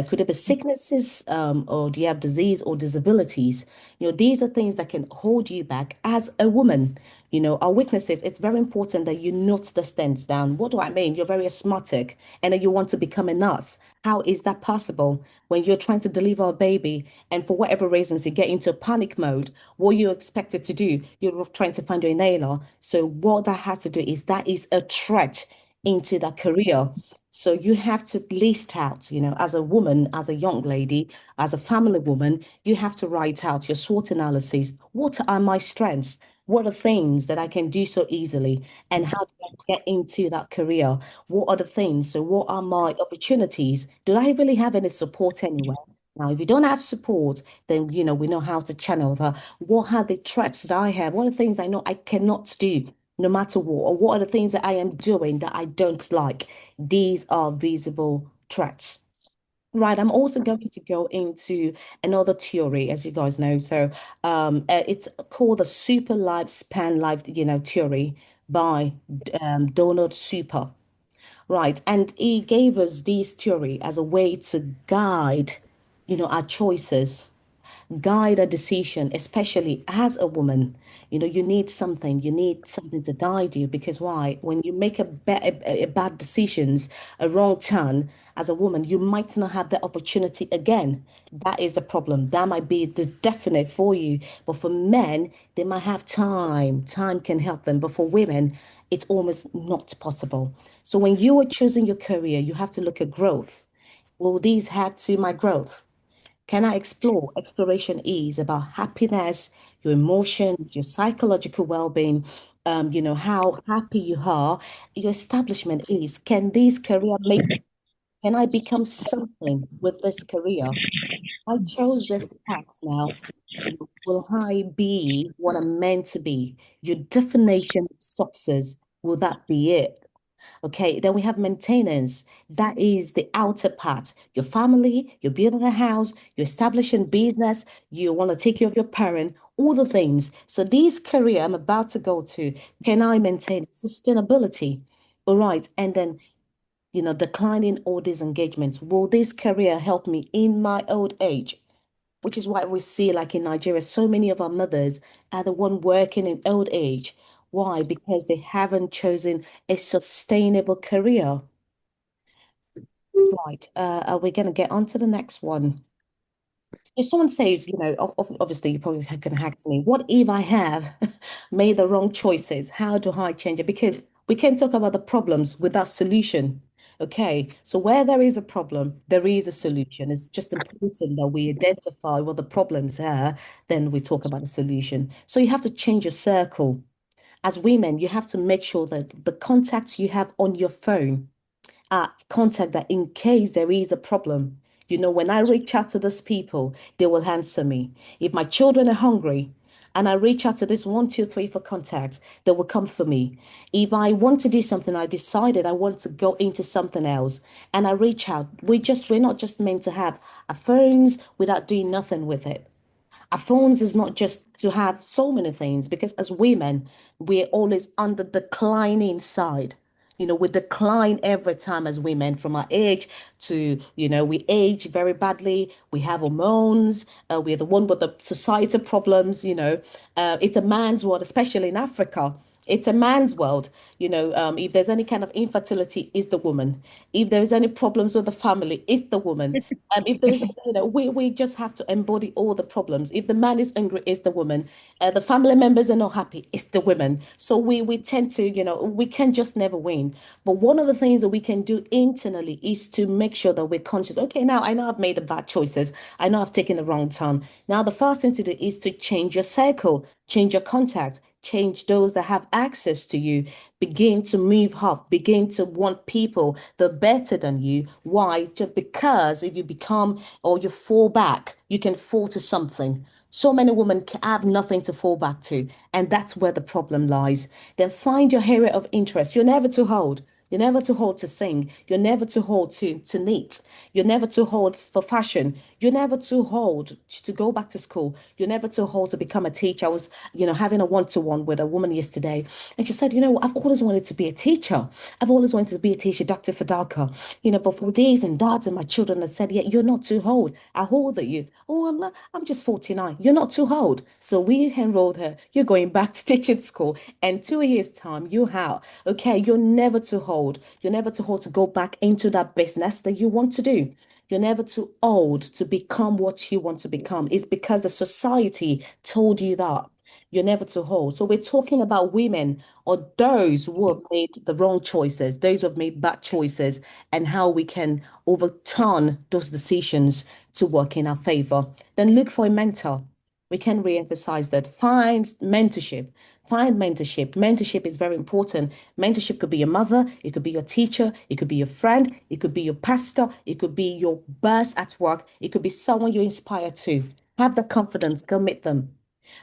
Could it be sicknesses, or do you have disease or disabilities? These are things that can hold you back as a woman. Our weaknesses, it's very important that you note the stance down. What do I mean? You're very asthmatic and then you want to become a nurse. How is that possible when you're trying to deliver a baby and for whatever reasons you get into a panic mode? What you expected to do, you're trying to find your inhaler. So what that has to do is that is a threat into that career. So you have to list out, as a woman, as a young lady, as a family woman, you have to write out your SWOT analysis. What are my strengths? What are things that I can do so easily? And how do I get into that career? What are the things? So what are my opportunities? Do I really have any support anywhere? Now, if you don't have support, then we know how to channel that. What are the threats that I have? What are the things I know I cannot do? No matter what, or what are the things that I am doing that I don't like? These are visible threats. Right, I'm also going to go into another theory, as you guys know. So, it's called the super lifespan life, theory by Donald Super. Right, and he gave us this theory as a way to guide, our choices, guide a decision, especially as a woman. You need something to guide you because why? When you make a bad decisions, a wrong turn as a woman, you might not have the opportunity again. That is the problem. That might be the definite for you. But for men, they might have time. Time can help them. But for women, it's almost not possible. So when you are choosing your career, you have to look at growth. Will these add to my growth? Can I explore? Exploration is about happiness, your emotions, your psychological well-being, how happy you are. Your establishment is, can this career can I become something with this career? I chose this path now. Will I be what I'm meant to be? Your definition of success, will that be it? Okay, then we have maintenance. That is the outer part. Your family, you're building a house, you're establishing business, you want to take care of your parent, all the things. So this career I'm about to go to, can I maintain sustainability? All right. And then, declining all these engagements. Will this career help me in my old age? Which is why we see, like in Nigeria, so many of our mothers are the one working in old age. Why? Because they haven't chosen a sustainable career. Right. Are we going to get on to the next one? If someone says, obviously you're probably going to hack to me, what if I have made the wrong choices? How do I change it? Because we can talk about the problems without solution. Okay, so where there is a problem, there is a solution. It's just important that we identify what the problems are, then we talk about a solution. So you have to change your circle. As women, you have to make sure that the contacts you have on your phone contact that in case there is a problem. When I reach out to those people, they will answer me. If my children are hungry and I reach out to this 1, 2, 3 for contacts, they will come for me. If I want to do something, I decided I want to go into something else and I reach out. We're not just meant to have our phones without doing nothing with it. Our phones is not just to have so many things because as women, we're always on the declining side. We decline every time as women from our age to, we age very badly. We have hormones. We're the one with the societal problems. It's a man's world, especially in Africa. It's a man's world. If there's any kind of infertility, it's the woman. If there's any problems with the family, it's the woman. If there's, we just have to embody all the problems. If the man is angry, it's the woman. The family members are not happy, it's the women. So we tend to, we can just never win. But one of the things that we can do internally is to make sure that we're conscious. Okay, now I know I've made the bad choices. I know I've taken the wrong turn. Now the first thing to do is to change your circle, change your contacts, change those that have access to you, begin to move up, begin to want people that are better than you. Why? Just because if you become or you fall back, you can fall to something. So many women have nothing to fall back to, and that's where the problem lies. Then find your area of interest. You're never too old. You're never too old to sing. You're never too old to knit. You're never too old for fashion. You're never too old to go back to school. You're never too old to become a teacher. I was, having a one-to-one with a woman yesterday, and she said, I've always wanted to be a teacher. I've always wanted to be a teacher, Dr. Fadaka. But for days and dads and my children have said, yeah, you're not too old. How old are you? Oh, I'm just 49. You're not too old. So we enrolled her. You're going back to teaching school. And 2 years' time, you have. Okay, you're never too old. You're never too old to go back into that business that you want to do. You're never too old to become what you want to become. It's because the society told you that. You're never too old. So we're talking about women or those who have made the wrong choices, those who have made bad choices, and how we can overturn those decisions to work in our favor. Then look for a mentor. We can re-emphasize that. Find mentorship. Find mentorship. Mentorship is very important. Mentorship could be your mother, it could be your teacher, it could be your friend, it could be your pastor, it could be your boss at work, it could be someone you inspire to. Have the confidence, go meet them.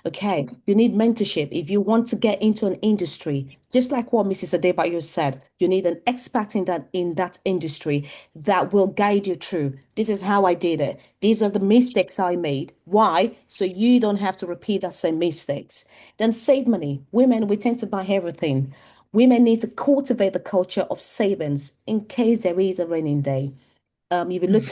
Okay, you need mentorship if you want to get into an industry, just like what Mrs. Adebayo said. You need an expert in that industry that will guide you through. This is how I did it. These are the mistakes I made. Why? So you don't have to repeat that same mistakes. Then save money. Women, we tend to buy everything. Women need to cultivate the culture of savings in case there is a raining day. If you look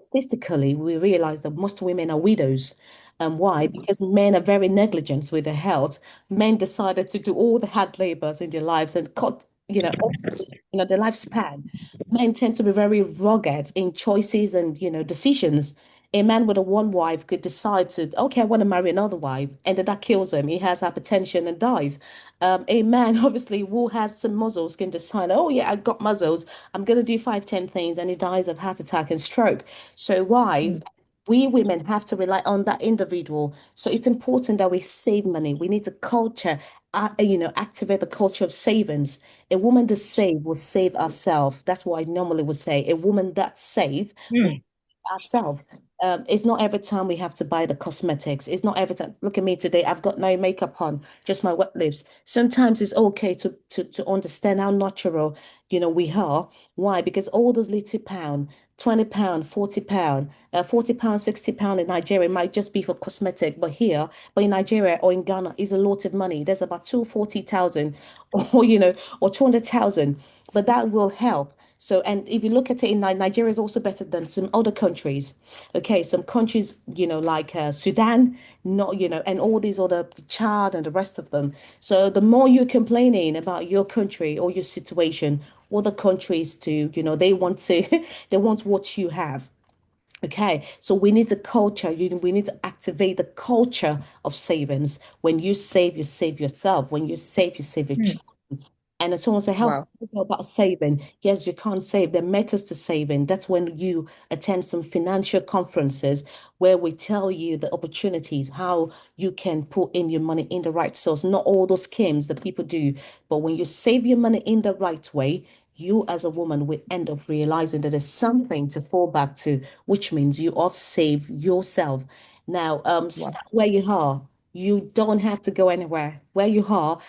statistically, we realize that most women are widows. Why? Because men are very negligent with their health. Men decided to do all the hard labors in their lives and cut, their lifespan. Men tend to be very rugged in choices and, decisions. A man with a one wife could decide to, okay, I want to marry another wife, and then that kills him. He has hypertension and dies. A man, obviously, who has some muscles can decide, oh, yeah, I got muscles. I'm going to do 5, 10 things, and he dies of heart attack and stroke. So why? We women have to rely on that individual. So it's important that we save money. We need to activate the culture of savings. A woman to save will save herself. That's what I normally would say. A woman that save will Mm. save herself. It's not every time we have to buy the cosmetics. It's not every time. Look at me today. I've got no makeup on, just my wet lips. Sometimes it's okay to understand how natural, we are. Why? Because all those little pound, £20, £40, £40, £60 in Nigeria might just be for cosmetic, but in Nigeria or in Ghana is a lot of money. There's about 240,000 or or 200,000, but that will help. So, and if you look at it in Nigeria is also better than some other countries. Okay, some countries, like Sudan, not, and all these other Chad and the rest of them. So the more you're complaining about your country or your situation, other countries too, they want to, they want what you have. Okay, so we need a culture. We need to activate the culture of savings. When you save yourself. When you save your Hmm. and then someone say, how do Wow. you go about saving? Yes, you can't save. There are methods to saving. That's when you attend some financial conferences where we tell you the opportunities, how you can put in your money in the right source. Not all those schemes that people do, but when you save your money in the right way, you as a woman will end up realizing that there's something to fall back to, which means you have saved yourself. Now, Wow. start where you are. You don't have to go anywhere. Where you are,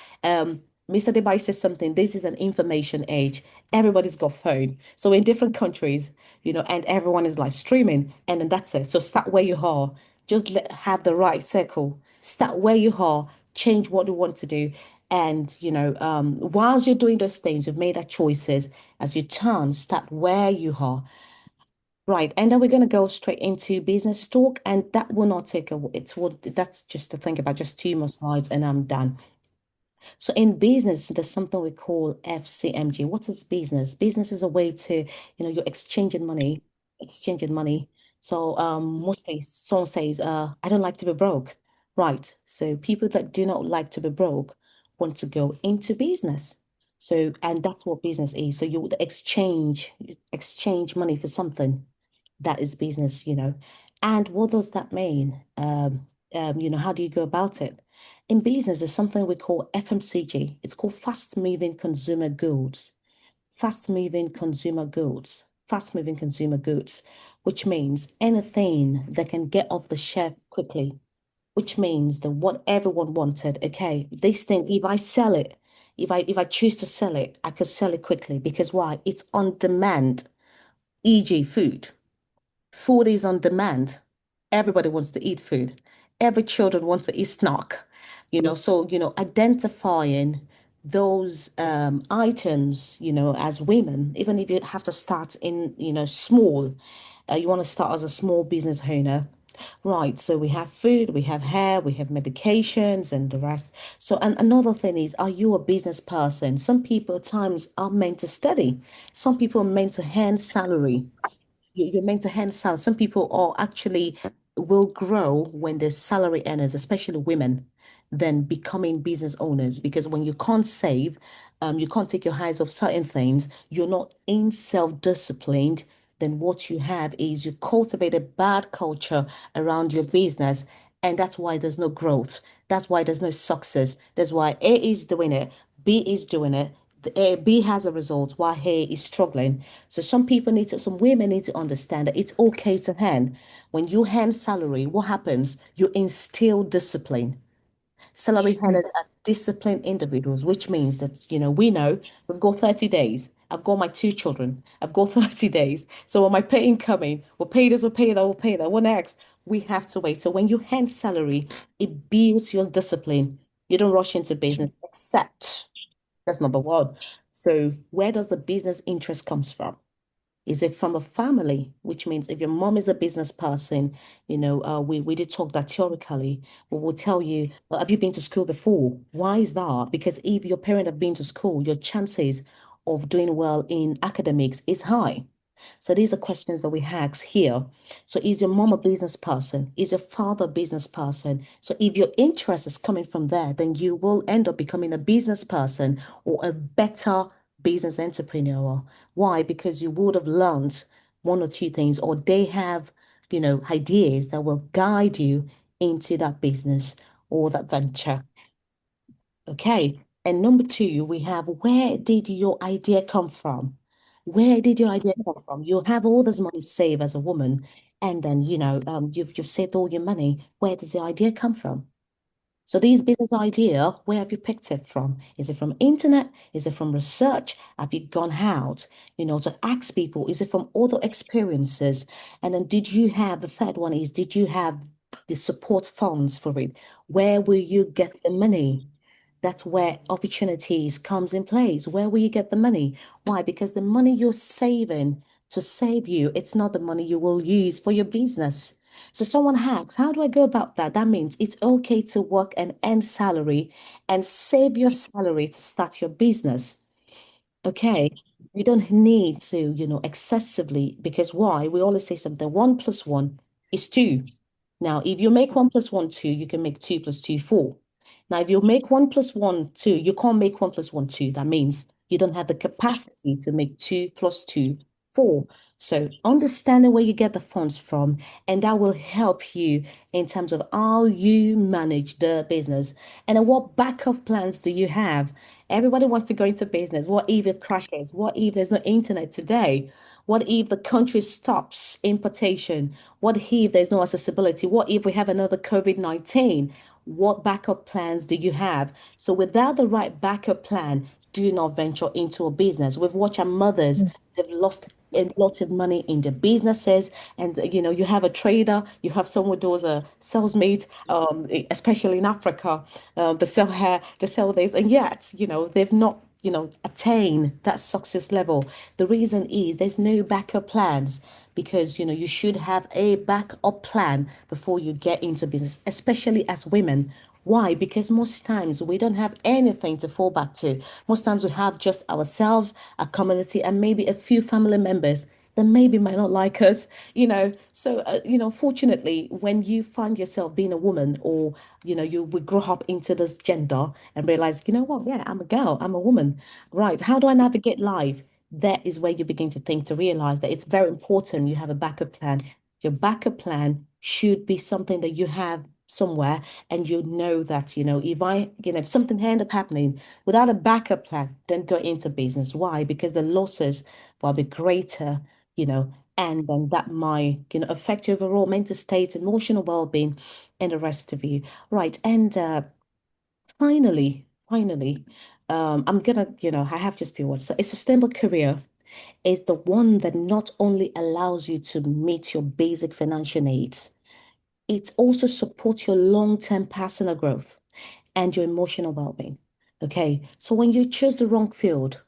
Mr. Debye says something. This is an information age. Everybody's got phone. So in different countries, and everyone is live streaming, and then that's it. So start where you are. Just have the right circle. Start where you are. Change what you want to do. And whilst you're doing those things, you've made that choices. As you turn, start where you are. Right, and then we're going to go straight into business talk, and that will not take a. It's what that's just to think about. Just two more slides, and I'm done. So in business, there's something we call FCMG. What is business? Business is a way to, you're exchanging money. So mostly someone says, I don't like to be broke. Right. So people that do not like to be broke want to go into business. So, and that's what business is. So you would exchange money for something. That is business. And what does that mean? How do you go about it? In business, there's something we call FMCG. It's called fast moving consumer goods. Fast moving consumer goods. Fast moving consumer goods, which means anything that can get off the shelf quickly, which means that what everyone wanted, okay, this thing, if I sell it, if I choose to sell it, I could sell it quickly because why? It's on demand, e.g., food. Food is on demand. Everybody wants to eat food. Every children wants to eat snack. So identifying those items, as women, even if you have to start in, small, you want to start as a small business owner. Right, so we have food, we have hair, we have medications and the rest. So, and another thing is, are you a business person? Some people at times are meant to study. Some people are meant to hand salary. You're meant to hand out. Some people are actually will grow when they're salary earners, especially women, than becoming business owners. Because when you can't save, you can't take your eyes off certain things, you're not in self-disciplined, then what you have is you cultivate a bad culture around your business. And that's why there's no growth. That's why there's no success. That's why A is doing it, B is doing it. B has a result while A is struggling. So some women need to understand that it's okay to hand. When you hand salary, what happens? You instill discipline. Salary Hmm. earners are disciplined individuals, which means that, we know we've got 30 days. I've got my two children. I've got 30 days. So when my pay incoming, we'll pay this, we'll pay that, we'll pay that. What next? We have to wait. So when you hand salary, it builds your discipline. You don't rush into business, except that's number one. So where does the business interest comes from? Is it from a family? Which means if your mom is a business person, we did talk that theoretically, but we'll tell you, well, have you been to school before? Why is that? Because if your parent have been to school, your chances of doing well in academics is high. So these are questions that we ask here. So is your mom a business person? Is your father a business person? So if your interest is coming from there, then you will end up becoming a business person or a better business entrepreneur. Why? Because you would have learned one or two things, or they have, ideas that will guide you into that business or that venture. Okay. And number two, we have where did your idea come from? Where did your idea come from? You have all this money saved as a woman, and then you've saved all your money. Where does the idea come from? So these business idea, where have you picked it from? Is it from internet? Is it from research? Have you gone out, to ask people? Is it from other experiences? And then the third one is, did you have the support funds for it? Where will you get the money? That's where opportunities comes in place. Where will you get the money? Why? Because the money you're saving to save you, it's not the money you will use for your business. So someone asks, how do I go about that? That means it's okay to work and earn salary and save your salary to start your business. Okay. You don't need to, excessively, because why? We always say something, 1 plus 1 is 2. Now, if you make 1 plus 1 2, you can make 2 plus 2 4. Now, if you make 1 plus 1 2, you can't make 1 plus 1 2. That means you don't have the capacity to make 2 plus 2 4. So understanding where you get the funds from, and that will help you in terms of how you manage the business. And then what backup plans do you have? Everybody wants to go into business. What if it crashes? What if there's no internet today? What if the country stops importation? What if there's no accessibility? What if we have another COVID-19? What backup plans do you have? So without the right backup plan, do not venture into a business. We've watched our mothers, they've lost a lot of money in their businesses. And you have a trader, you have someone who does a sales mate, especially in Africa, they sell hair, they sell this, and yet, they've not attain that success level. The reason is there's no backup plans, because you should have a backup plan before you get into business, especially as women. Why? Because most times we don't have anything to fall back to. Most times we have just ourselves, our community, and maybe a few family members that maybe might not like us. So, fortunately, when you find yourself being a woman, or, you would grow up into this gender and realize, you know what, yeah, I'm a girl, I'm a woman, right? How do I navigate life? That is where you begin to think, to realize that it's very important you have a backup plan. Your backup plan should be something that you have somewhere, and you know that, if something end up happening without a backup plan, then go into business. Why? Because the losses will be greater, and then that might, affect your overall mental state, emotional well-being, and the rest of you. Right. And finally, I'm gonna, I have just few words. So a sustainable career is the one that not only allows you to meet your basic financial needs, it also supports your long-term personal growth and your emotional well-being. Okay, so when you choose the wrong field,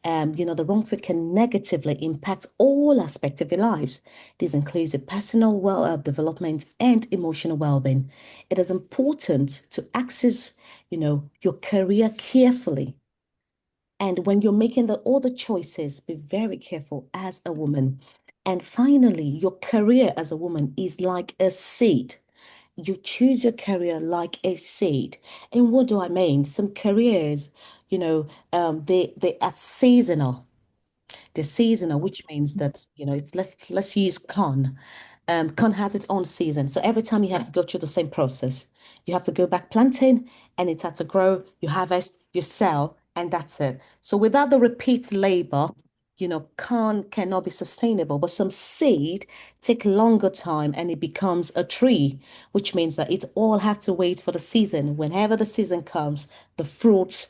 the wrong field can negatively impact all aspects of your lives. This includes your personal development and emotional well-being. It is important to access, your career carefully. And when you're making all the choices, be very careful as a woman. And finally, your career as a woman is like a seed. You choose your career like a seed. And what do I mean? Some careers, they are seasonal. They're seasonal, which means that, it's let's use corn. Corn has its own season. So every time you have to go through the same process. You have to go back planting, and it has to grow, you harvest, you sell, and that's it. So without the repeat labor, corn cannot be sustainable. But some seed take longer time, and it becomes a tree, which means that it all have to wait for the season. Whenever the season comes, the fruits,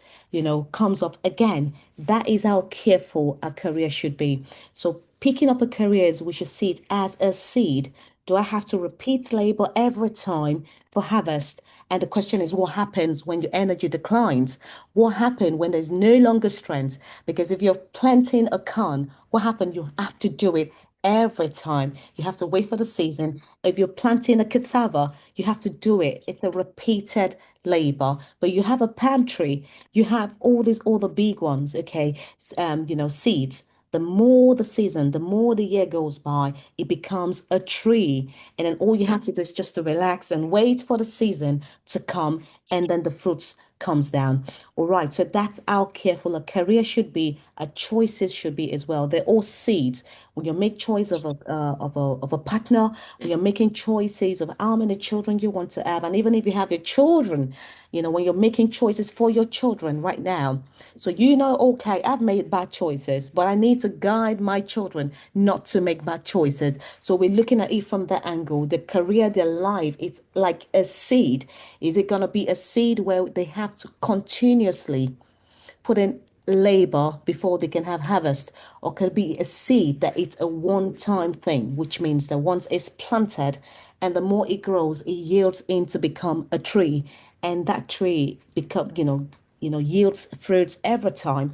comes up again. That is how careful a career should be. So picking up a career is we should see it as a seed. Do I have to repeat labor every time for harvest? And the question is, what happens when your energy declines? What happens when there's no longer strength? Because if you're planting a corn, what happens? You have to do it every time. You have to wait for the season. If you're planting a cassava, you have to do it. It's a repeated labor. But you have a palm tree, you have all the big ones, okay? Seeds. The more the season, the more the year goes by, it becomes a tree. And then all you have to do is just to relax and wait for the season to come, and then the fruits comes down. All right, so that's how careful a career should be, our choices should be as well. They're all seeds. When you make choice of a partner, when you're making choices of how many children you want to have, and even if you have your children, when you're making choices for your children right now. So okay, I've made bad choices, but I need to guide my children not to make bad choices. So we're looking at it from that angle. The career, their life, it's like a seed. Is it gonna be a seed where they have to continuously put in labor before they can have harvest, or could it be a seed that it's a one-time thing, which means that once it's planted and the more it grows, it yields in to become a tree, and that tree become yields fruits every time.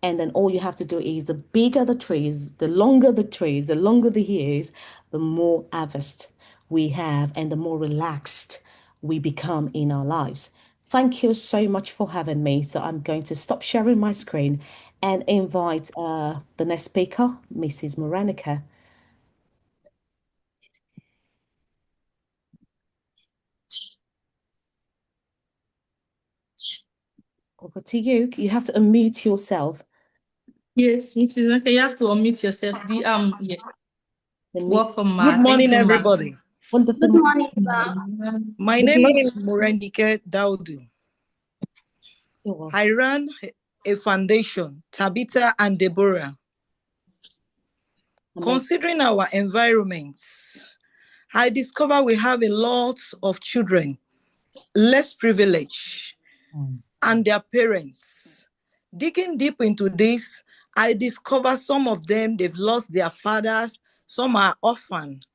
And then all you have to do is the bigger the trees, the longer the trees, the longer the years, the more harvest we have and the more relaxed we become in our lives. Thank you so much for having me. So I'm going to stop sharing my screen and invite the next speaker, Mrs. Moranica. Over to you. You have to unmute yourself. Yes, Mrs. Okay, you have to unmute yourself. Yes. Welcome, Ma. Good morning, Thank you, Ma. everybody. Wonderful. Good morning, ma'am. My Good name is morning. Murendike Daudu. You're welcome. I run a foundation, Tabitha and Deborah. Amazing. Considering our environments, I discover we have a lot of children, less privileged, and their parents. Digging deep into this, I discover some of them, they've lost their fathers, some are orphaned.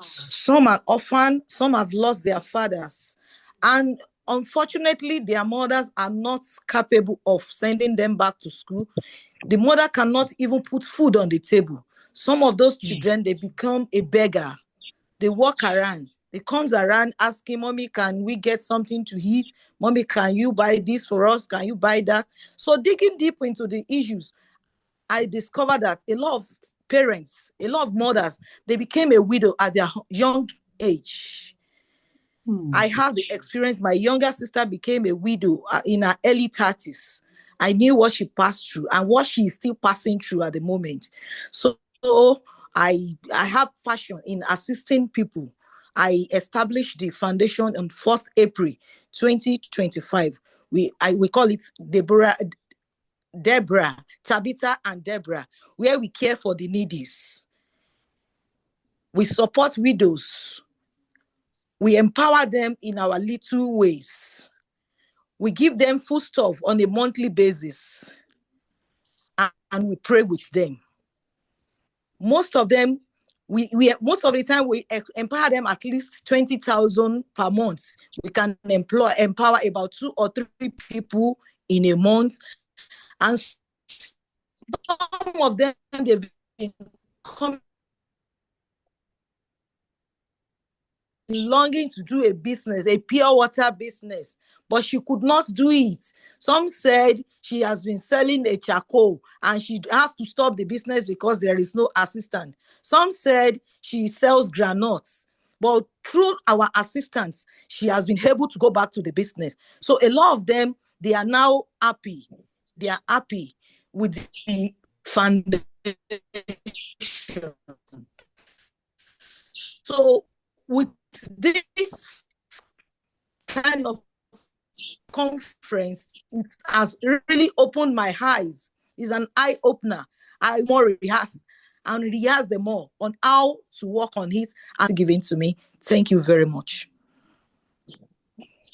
Some are orphaned, some have lost their fathers. And unfortunately, their mothers are not capable of sending them back to school. The mother cannot even put food on the table. Some of those children, they become a beggar. They walk around. They comes around asking, Mommy, can we get something to eat? Mommy, can you buy this for us? Can you buy that? So digging deep into the issues, I discovered that a lot of parents, a lot of mothers, they became a widow at their young age. I had the experience. My younger sister became a widow in her early 30s. I knew what she passed through and what she is still passing through at the moment. So I have passion in assisting people. I established the foundation on 1st April 2025. We call it Deborah, Tabitha and Deborah, where we care for the needies. We support widows. We empower them in our little ways. We give them foodstuff on a monthly basis. And we pray with them. Most of them, most of the time we empower them at least 20,000 per month. We can empower about 2 or 3 people in a month. And some of them, they've been coming longing to do a business, a pure water business, but she could not do it. Some said she has been selling a charcoal and she has to stop the business because there is no assistant. Some said she sells granules, but through our assistance, she has been able to go back to the business. So a lot of them, they are now happy. They are happy with the foundation. So with this kind of conference, it has really opened my eyes. It's an eye opener. I more rehearse and rehearse them more on how to work on it and giving to me. Thank you very much.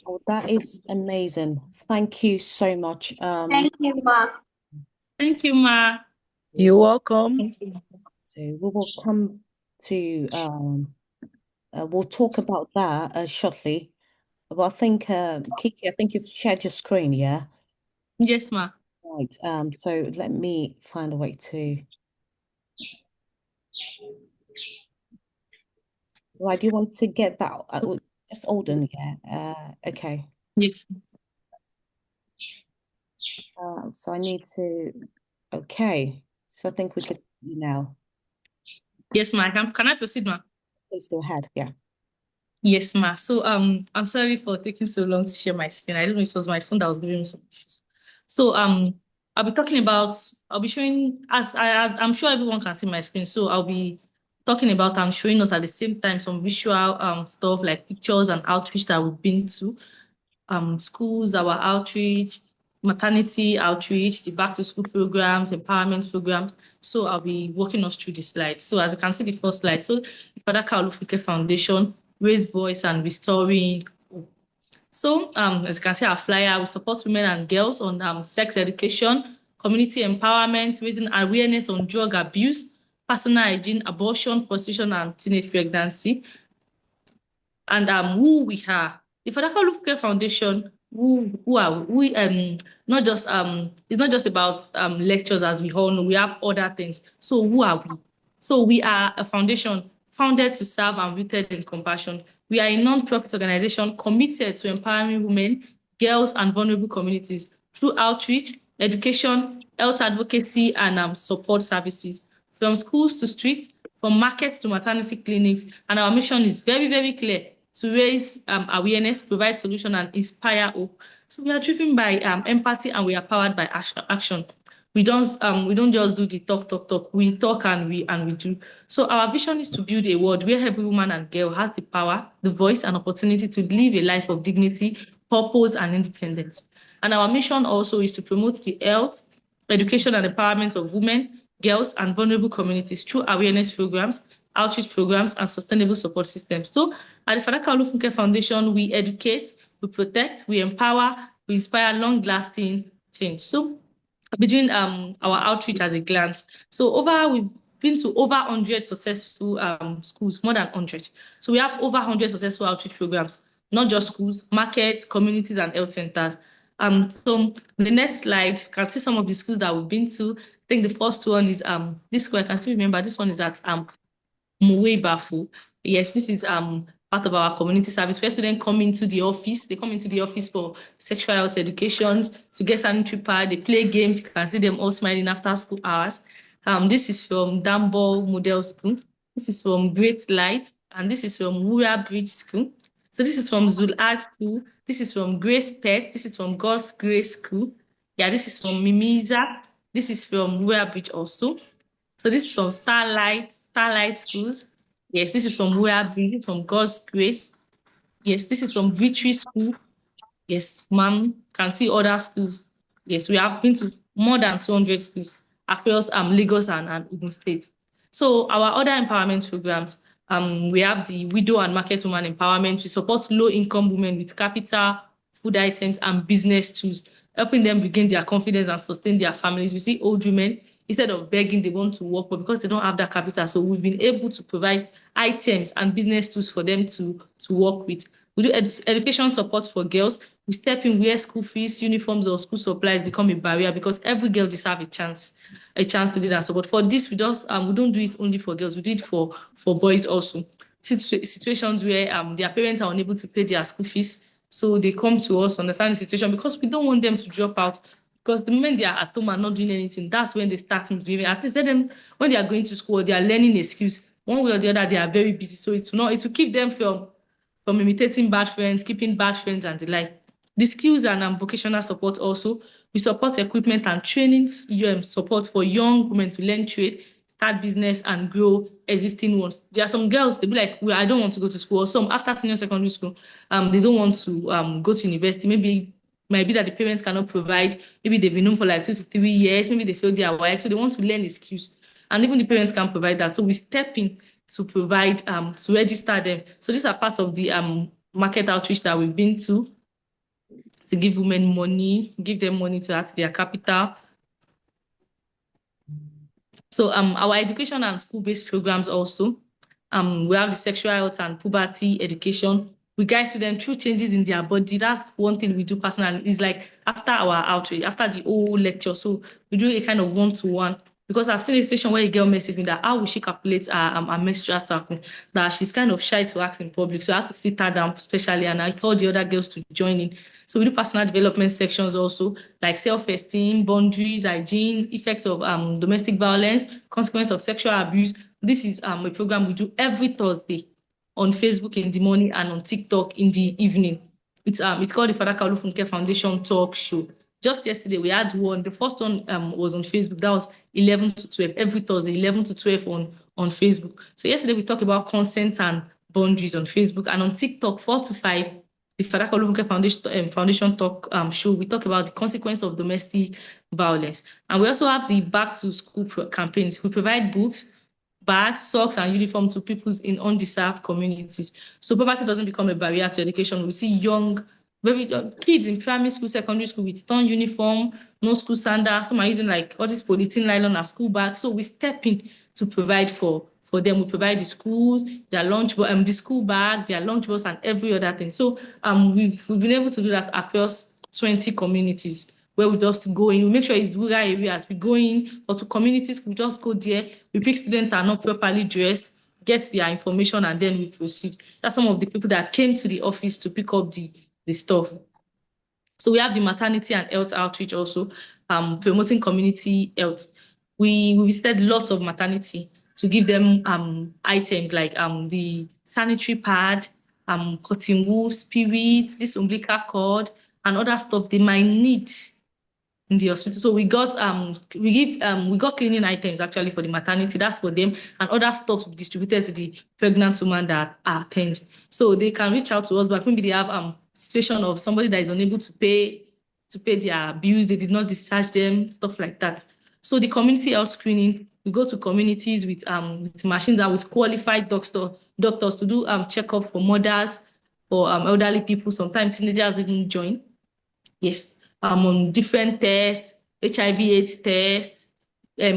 Oh, that is amazing. Thank you so much. Thank you, Ma. Thank you, Ma. You're welcome. Thank you. So we will come to we'll talk about that shortly. But I think Kiki, I think you've shared your screen, yeah? Yes, Ma. Right. So let me find a way to. Right, do you want to get that? Just hold on, yeah. Okay. Yes. So I need to. Okay. So I think we could now. Yes, Ma. Can I proceed, Ma? Please go ahead. Yeah. Yes, ma. So I'm sorry for taking so long to share my screen. I don't know if it was my phone that was giving me some issues. So I'll be talking about I'll be showing I'm sure everyone can see my screen. So I'll be talking about and showing us at the same time some visual stuff like pictures and outreach that we've been to. Schools, our outreach, maternity outreach, the back to school programs, empowerment programs. So I'll be walking us through the slides. So as you can see, the first slide. So the Fadaka Olufunke Foundation, Raise Voice and Restoring. So as you can see, our flyer, we support women and girls on sex education, community empowerment, raising awareness on drug abuse, personal hygiene, abortion, prostitution, and teenage pregnancy and who we are. The Fadaka Care Foundation, who are we not just it's not just about lectures as we all know, we have other things. So who are we? So we are a foundation founded to serve and rooted in compassion. We are a non-profit organization committed to empowering women, girls, and vulnerable communities through outreach, education, health advocacy, and support services. From schools to streets, from markets to maternity clinics, and our mission is very, very clear to raise awareness, provide solution, and inspire hope. So we are driven by empathy and we are powered by action. We don't just do the talk. We talk and we do. So our vision is to build a world where every woman and girl has the power, the voice, and opportunity to live a life of dignity, purpose, and independence. And our mission also is to promote the health, education, and empowerment of women, girls, and vulnerable communities through awareness programs, outreach programs, and sustainable support systems. So at the Fadaka Olufunke Foundation, we educate, we protect, we empower, we inspire long-lasting change. So I'll be doing our outreach at a glance. So we've been to over 100 successful schools, more than 100. So we have over 100 successful outreach programs, not just schools, markets, communities, and health centers. So the next slide, you can see some of the schools that we've been to. I think the first one is this school. I can still remember this one is at Muwe Bafu. Yes, this is part of our community service where students come into the office. They come into the office for sexual health education, to get sanitary pad. They play games. You can see them all smiling after school hours. This is from Dambo Model School. This is from Great Light, and this is from Wura Bridge School. So this is from Zulad School. This is from Grace Pet. This is from God's Grace School. Yeah, this is from Mimiza. This is from Wura Bridge also. So this is from Starlight Schools. Yes, this is from Where Bridge, from God's Grace. Yes, this is from Victory School. Yes, ma'am, can see other schools. Yes, we have been to more than 200 schools across Lagos and Ogun State. So our other empowerment programs, we have the widow and market woman empowerment. We support low-income women with capital, food items, and business tools, helping them regain their confidence and sustain their families. We see old women, instead of begging, they want to work, but because they don't have that capital, so we've been able to provide items and business tools for them to work with. We do education support for girls. We step in where school fees, uniforms, or school supplies become a barrier because every girl deserves a chance to do that. So, but for this, we don't do it only for girls. We do it for boys also. Situations where their parents are unable to pay their school fees, so they come to us, understand the situation, because we don't want them to drop out. Because the moment they are at home and not doing anything, that's when they start misbehaving. At least let them, when they are going to school, they are learning a skills. One way or the other, they are very busy. So it will keep them from imitating bad friends, keeping bad friends, and the like. The skills and vocational support also. We support equipment and training support for young women to learn trade, start business, and grow existing ones. There are some girls, they be like, well, I don't want to go to school. Or some after senior secondary school, they don't want to go to university. Maybe might be that the parents cannot provide. Maybe they've been known for like 2 to 3 years. Maybe they failed their work, so they want to learn the skills. And even the parents can't provide that. So we step in to provide, to register them. So these are parts of the market outreach that we've been to give women money, give them money to add to their capital. So our education and school-based programs also, we have the sexual health and puberty education. We guide students through changes in their body. That's one thing we do personally. It's like after our outreach, after the whole lecture. So we do a kind of one-to-one, because I've seen a situation where a girl messaged me that how will she calculate her menstrual cycle, that she's kind of shy to ask in public. So I had to sit her down especially, and I called the other girls to join in. So we do personal development sections also, like self-esteem, boundaries, hygiene, effects of domestic violence, consequence of sexual abuse. This is a program we do every Thursday. on Facebook in the morning and on TikTok in the evening. It's called the Fadaka Olufunke Foundation Talk Show. Just yesterday we had one. The first one was on Facebook. That was 11 to 12 every Thursday, 11 to 12 on Facebook. So yesterday we talked about consent and boundaries on Facebook, and on TikTok 4 to 5 the Fadaka Olufunke Foundation Talk Show. We talk about the consequence of domestic violence, and we also have the Back to School campaigns. We provide books, bags, socks, and uniform to people in undeserved communities. So poverty doesn't become a barrier to education. We see young, very young kids in primary school, secondary school with torn uniform, no school sandals. Some are using like all this polythene nylon as school bags. So we step in to provide for them. We provide the schools, their lunch, the school bag, their lunch box, and every other thing. So we've been able to do that across 20 communities, where we just go in, we make sure it's rural areas. We go in, or to communities, we just go there. We pick students that are not properly dressed, get their information, and then we proceed. That's some of the people that came to the office to pick up the stuff. So we have the maternity and health outreach also, promoting community health. We visited lots of maternity to give them items like the sanitary pad, cotton wool, spirits, this umbilical cord, and other stuff they might need in the hospital. So we got cleaning items actually for the maternity. That's for them, and other stuff distributed to the pregnant woman that attend. So they can reach out to us, but maybe they have situation of somebody that is unable to pay their bills, they did not discharge them, stuff like that. So the community health screening, we go to communities with machines and with qualified doctors to do checkup for mothers, for elderly people. Sometimes teenagers even join. Yes, on different tests, HIV/AIDS tests,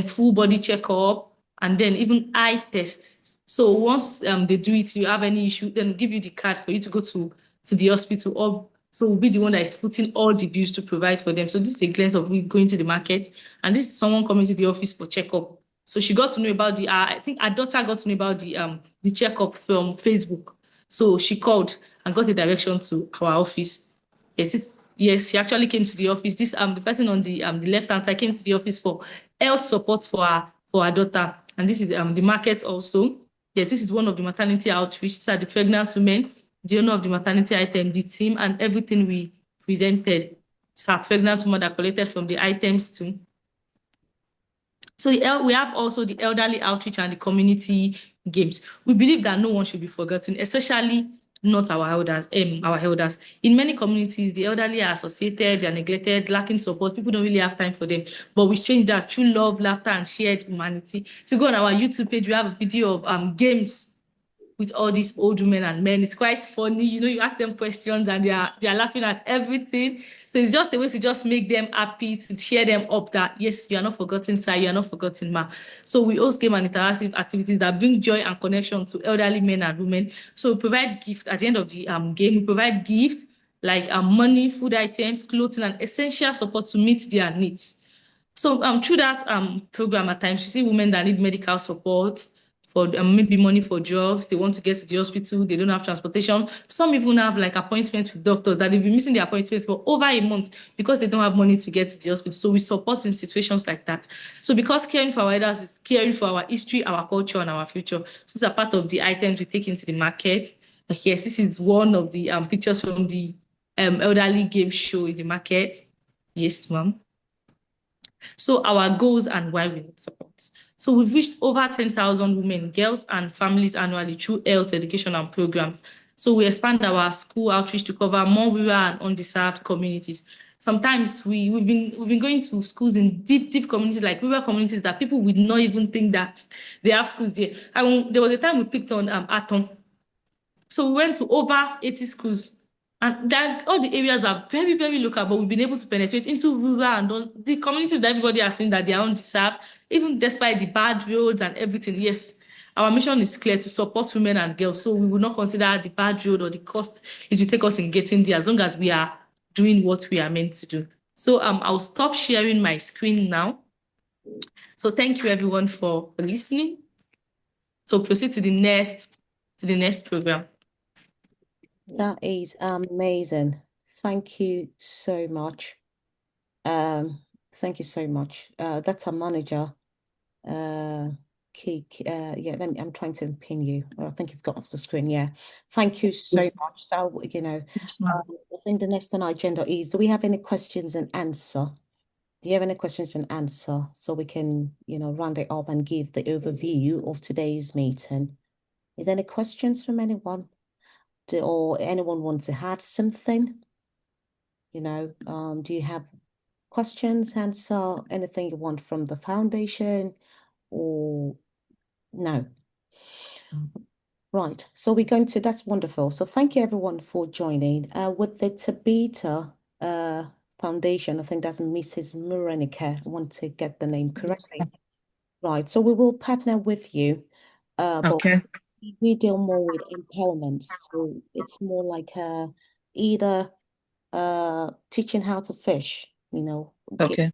full body checkup, and then even eye tests. So once they do it, you have any issue, then we'll give you the card for you to go to the hospital. Or so we'll be the one that is putting all the bills to provide for them. So this is a glance of we going to the market, and this is someone coming to the office for checkup. So she got to know about I think her daughter got to know about the checkup from Facebook. So she called and got a direction to our office. Yes, he actually came to the office. This the person on the left-hand side came to the office for health support for her daughter. And this is the market also. Yes, this is one of the maternity outreach. These are the pregnant women, the owner of the maternity item, the team, and everything we presented. It's our pregnant woman that collected from the items too. So we have also the elderly outreach and the community games. We believe that no one should be forgotten, especially not our elders. In many communities, the elderly are associated, they are neglected, lacking support. People don't really have time for them. But we change that through love, laughter, and shared humanity. If you go on our YouTube page, we have a video of games with all these old women and men. It's quite funny. You ask them questions and they are laughing at everything. So it's just a way to just make them happy, to cheer them up that, yes, you are not forgotten, sir, you are not forgotten, ma. So we host game and interactive activities that bring joy and connection to elderly men and women. So we provide gifts at the end of the game. We provide gifts like money, food items, clothing, and essential support to meet their needs. So through that program, at times you see women that need medical support, for maybe money for drugs, they want to get to the hospital, they don't have transportation. Some even have like appointments with doctors that they've been missing their appointments for over a month because they don't have money to get to the hospital. So we support in situations like that. So because caring for our elders is caring for our history, our culture, and our future. So these are part of the items we take into the market. Yes, this is one of the pictures from the elderly game show in the market. Yes, ma'am. So our goals and why we need support. So we've reached over 10,000 women, girls, and families annually through health education and programs. So we expand our school outreach to cover more rural and undeserved communities. Sometimes we've been going to schools in deep communities, like rural communities that people would not even think that they have schools there. And there was a time we picked on Atom. So we went to over 80 schools. And that all the areas are very, very local, but we've been able to penetrate into rural and the communities that everybody has seen that they are undeserved, even despite the bad roads and everything. Yes, our mission is clear to support women and girls. So we will not consider the bad road or the cost it will take us in getting there, as long as we are doing what we are meant to do. So I'll stop sharing my screen now. So thank you everyone for listening. So proceed to the next program. That is amazing. Thank you so much. Thank you so much. That's our manager, yeah, I'm trying to pin you. I think you've got off the screen. Yeah. Thank you so Yes. much. So, Yes, ma'am. I think the next on our agenda is, do we have any questions and answer? Do you have any questions and answer so we can, round it up and give the overview of today's meeting? Is there any questions from anyone? Or anyone want to add something? Do you have questions, answer, anything you want from the foundation or no? Right. So we're going to, that's wonderful. So thank you everyone for joining. With the Tabita Foundation, I think that's Mrs. Murenika. I want to get the name correctly. Right. So we will partner with you. But Okay. we deal more with empowerment. So it's more like either teaching how to fish, Okay.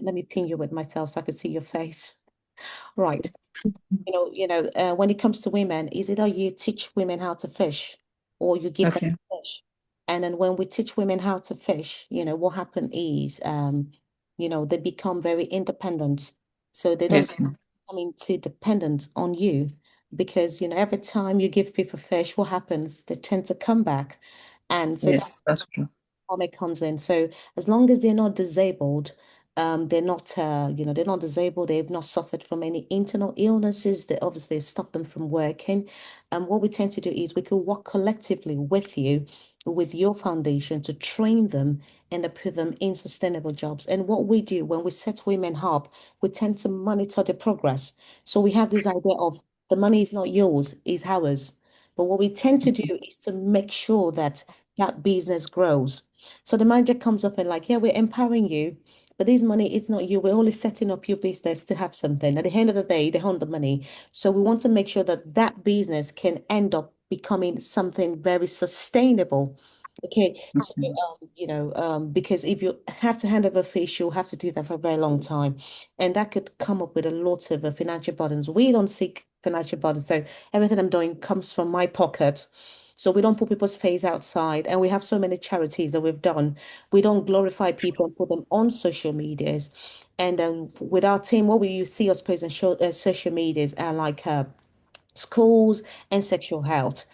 let me ping you with myself so I can see your face. Right. When it comes to women, is either you teach women how to fish or you give them Okay. fish. And then when we teach women how to fish, what happen is, they become very independent. So they don't Yes, ma'am. come into dependent on you because, every time you give people fish, what happens? They tend to come back. And so Yes, that's true. it comes in. So as long as they're not disabled, they're not disabled, they've not suffered from any internal illnesses that obviously stop them from working. And what we tend to do is we can work collectively with you, with your foundation to train them and to put them in sustainable jobs. And what we do when we set women up, we tend to monitor the progress. So we have this idea of the money is not yours, it's ours. But what we tend to do is to make sure that that business grows. So the manager comes up and like, yeah, we're empowering you, but this money, it's not you. We're only setting up your business to have something. At the end of the day, they own the money. So we want to make sure that that business can end up becoming something very sustainable. Okay, so because if you have to hand over fish, you'll have to do that for a very long time, and that could come up with a lot of financial burdens. We don't seek financial burdens, so everything I'm doing comes from my pocket. So we don't put people's face outside, and we have so many charities that we've done. We don't glorify people and put them on social medias. And with our team, what we see us post on social medias are like schools and sexual health.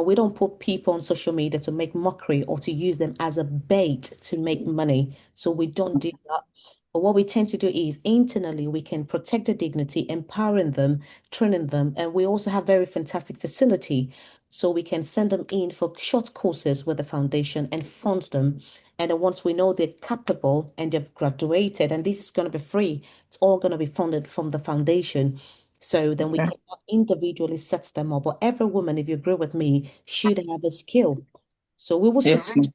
We don't put people on social media to make mockery or to use them as a bait to make money. So we don't do that. But what we tend to do is internally, we can protect their dignity, empowering them, training them. And we also have very fantastic facility. So we can send them in for short courses with the foundation and fund them. And then once we know they're capable and they've graduated, and this is going to be free, it's all going to be funded from the foundation. So then we Okay. cannot individually set them up. But every woman, if you agree with me, should have a skill. So we will Yes, support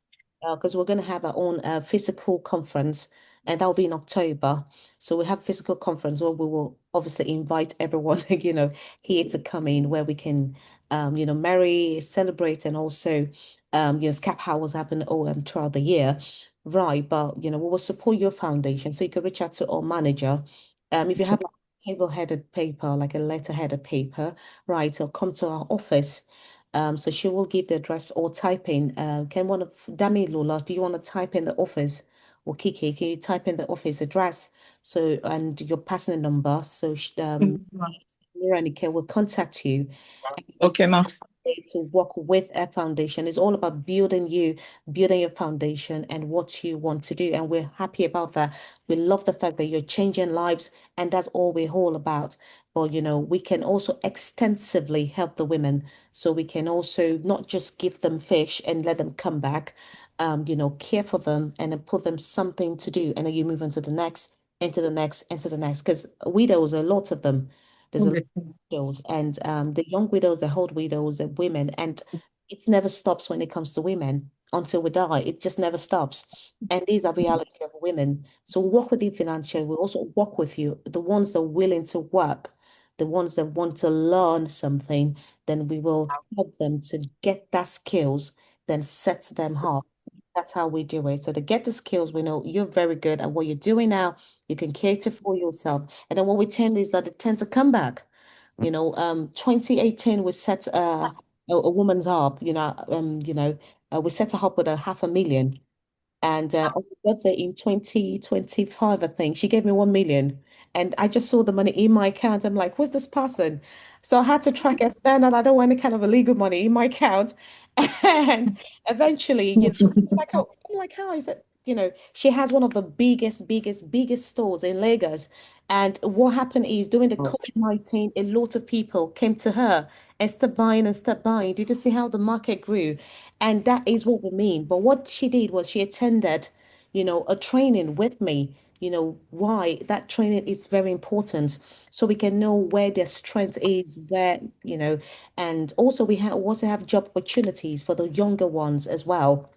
ma'am. because we're going to have our own physical conference, and that will be in October. So we have physical conference where we will obviously invite everyone, here to come in, where we can, marry, celebrate, and also, scap hours happen throughout the year, right? But we will support your foundation, so you can reach out to our manager. If you have like table-headed paper, like a letter-headed paper, right? So come to our office. So she will give the address or type in. Can one of Dami Lula, do you want to type in the office? Or Kiki, can you type in the office address? So and your passenger number. So Veronica will contact you Okay, ma'am. to work with a foundation. It's all about building you, building your foundation and what you want to do. And we're happy about that. We love the fact that you're changing lives, and that's all we're all about. But we can also extensively help the women. So we can also not just give them fish and let them come back, care for them and then put them something to do. And then you move on to the next, into the next, into the next. Because widows, a lot of them. There's a lot widows and the young widows, the old widows, the women, and it never stops when it comes to women until we die. It just never stops. And these are reality of women. So we work with you financially. We also work with you, the ones that are willing to work, the ones that want to learn something, then we will help them to get that skills, then set them up. That's how we do it. So to get the skills, we know you're very good at what you're doing now. You can cater for yourself. And then what we tend is that they tend to come back. 2018 we set a woman's up, we set her up with a 500,000. And on her birthday in 2025, I think, she gave me 1 million. And I just saw the money in my account. I'm like, who's this person? So I had to track it down, and I don't want any kind of illegal money in my account. And eventually, it's like, oh, I'm like, how is it? She has one of the biggest stores in Lagos. And what happened is during the COVID-19, a lot of people came to her and stopped buying and stopped buying. Did you see how the market grew? And that is what we mean. But what she did was she attended, a training with me. Why that training is very important, so we can know where their strength is, and also we also have job opportunities for the younger ones as well.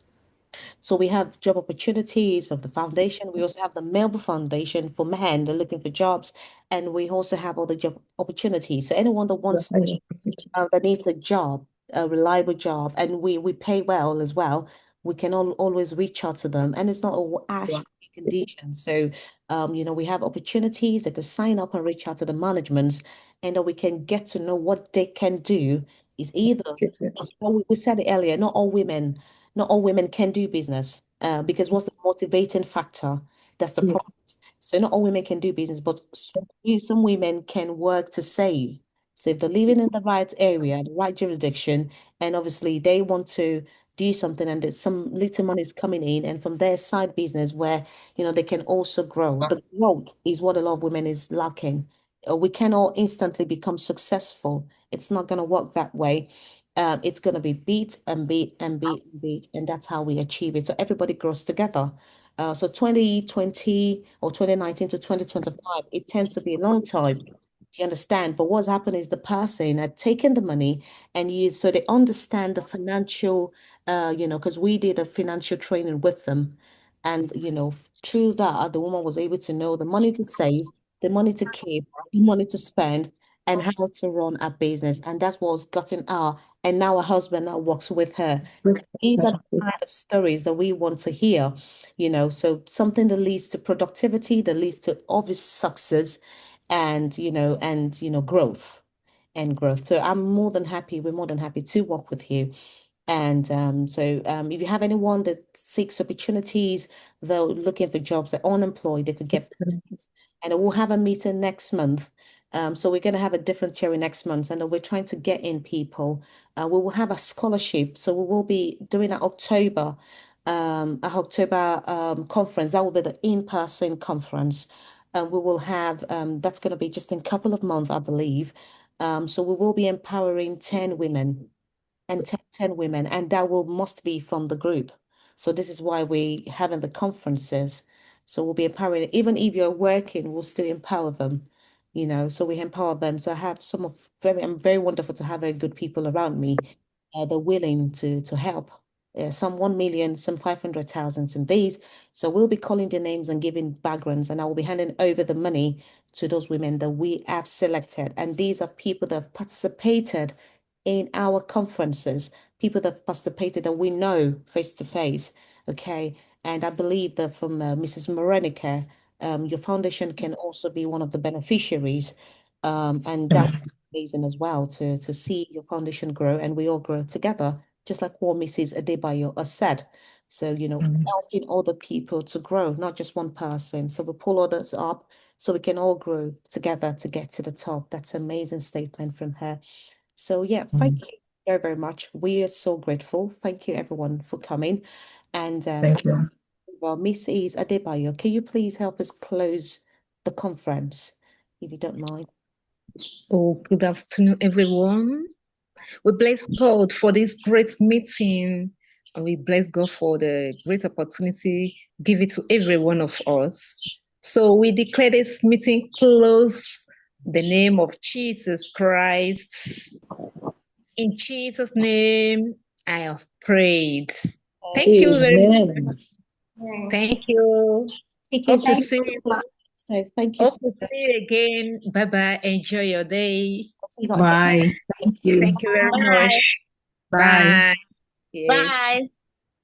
So we have job opportunities from the foundation. We also have the Melba Foundation for men. They're looking for jobs. And we also have all the job opportunities. So anyone that wants that needs a job, a reliable job, and we pay well as well, we can always reach out to them. And it's not a ash condition. So, we have opportunities. They could sign up and reach out to the management, and we can get to know what they can do. Is either, well, we said it earlier, not all women can do business, because what's the motivating factor? That's the problem. So not all women can do business, but some women can work to save. So if they're living in the right area, the right jurisdiction, and obviously they want to do something, and there's some little money is coming in, and from their side business where they can also grow. The growth is what a lot of women is lacking. We cannot instantly become successful. It's not going to work that way. It's going to be beat and beat and beat and beat, and that's how we achieve it. So everybody grows together. So 2020 or 2019 to 2025, it tends to be a long time. Do you understand? But what's happened is the person had taken the money and used, so they understand the financial, because we did a financial training with them. And, through that, the woman was able to know the money to save, the money to keep, the money to spend, and how to run a business. And that's what's gotten her. And now her husband now works with her. These are the kind of stories that we want to hear, so something that leads to productivity, that leads to obvious success, and growth. So we're more than happy to work with you. And if you have anyone that seeks opportunities, they're looking for jobs, they're unemployed, they could get paid. And we'll have a meeting next month. So we're going to have a different theory next month, and we're trying to get in people. We will have a scholarship. So we will be doing a October conference. That will be the in-person conference. We will have that's going to be just in a couple of months, I believe. So we will be empowering 10 women and 10 women, and that will must be from the group. So this is why we having the conferences. So we'll be empowering, even if you're working, we'll still empower them, so we empower them. So I have I'm very wonderful to have very good people around me. They're willing to help. Some 1 million, some 500,000, some these. So we'll be calling the names and giving backgrounds, and I will be handing over the money to those women that we have selected. And these are people that have participated in our conferences, people that participated that we know face to face. Okay. And I believe that from Mrs. Morenica, your foundation can also be one of the beneficiaries. And that would be amazing as well to see your foundation grow and we all grow together, just like what Mrs. Adebayo has said. So, helping other people to grow, not just one person. So we pull others up so we can all grow together to get to the top. That's an amazing statement from her. So yeah, thank you very, very much. We are so grateful. Thank you everyone for coming. And Thank you. well, Mrs. Adebayo, can you please help us close the conference, if you don't mind? Oh, good afternoon, everyone. We bless God for this great meeting. And we bless God for the great opportunity given to every one of us. So we declare this meeting close. The name of Jesus Christ. In Jesus' name, I have prayed. Thank you very much. Thank you. Hope to see you. So thank you Hope so to see you again. Bye-bye. Enjoy your day. much. Bye. Thank you. Thank you very much. Bye. Bye. Yes. Bye.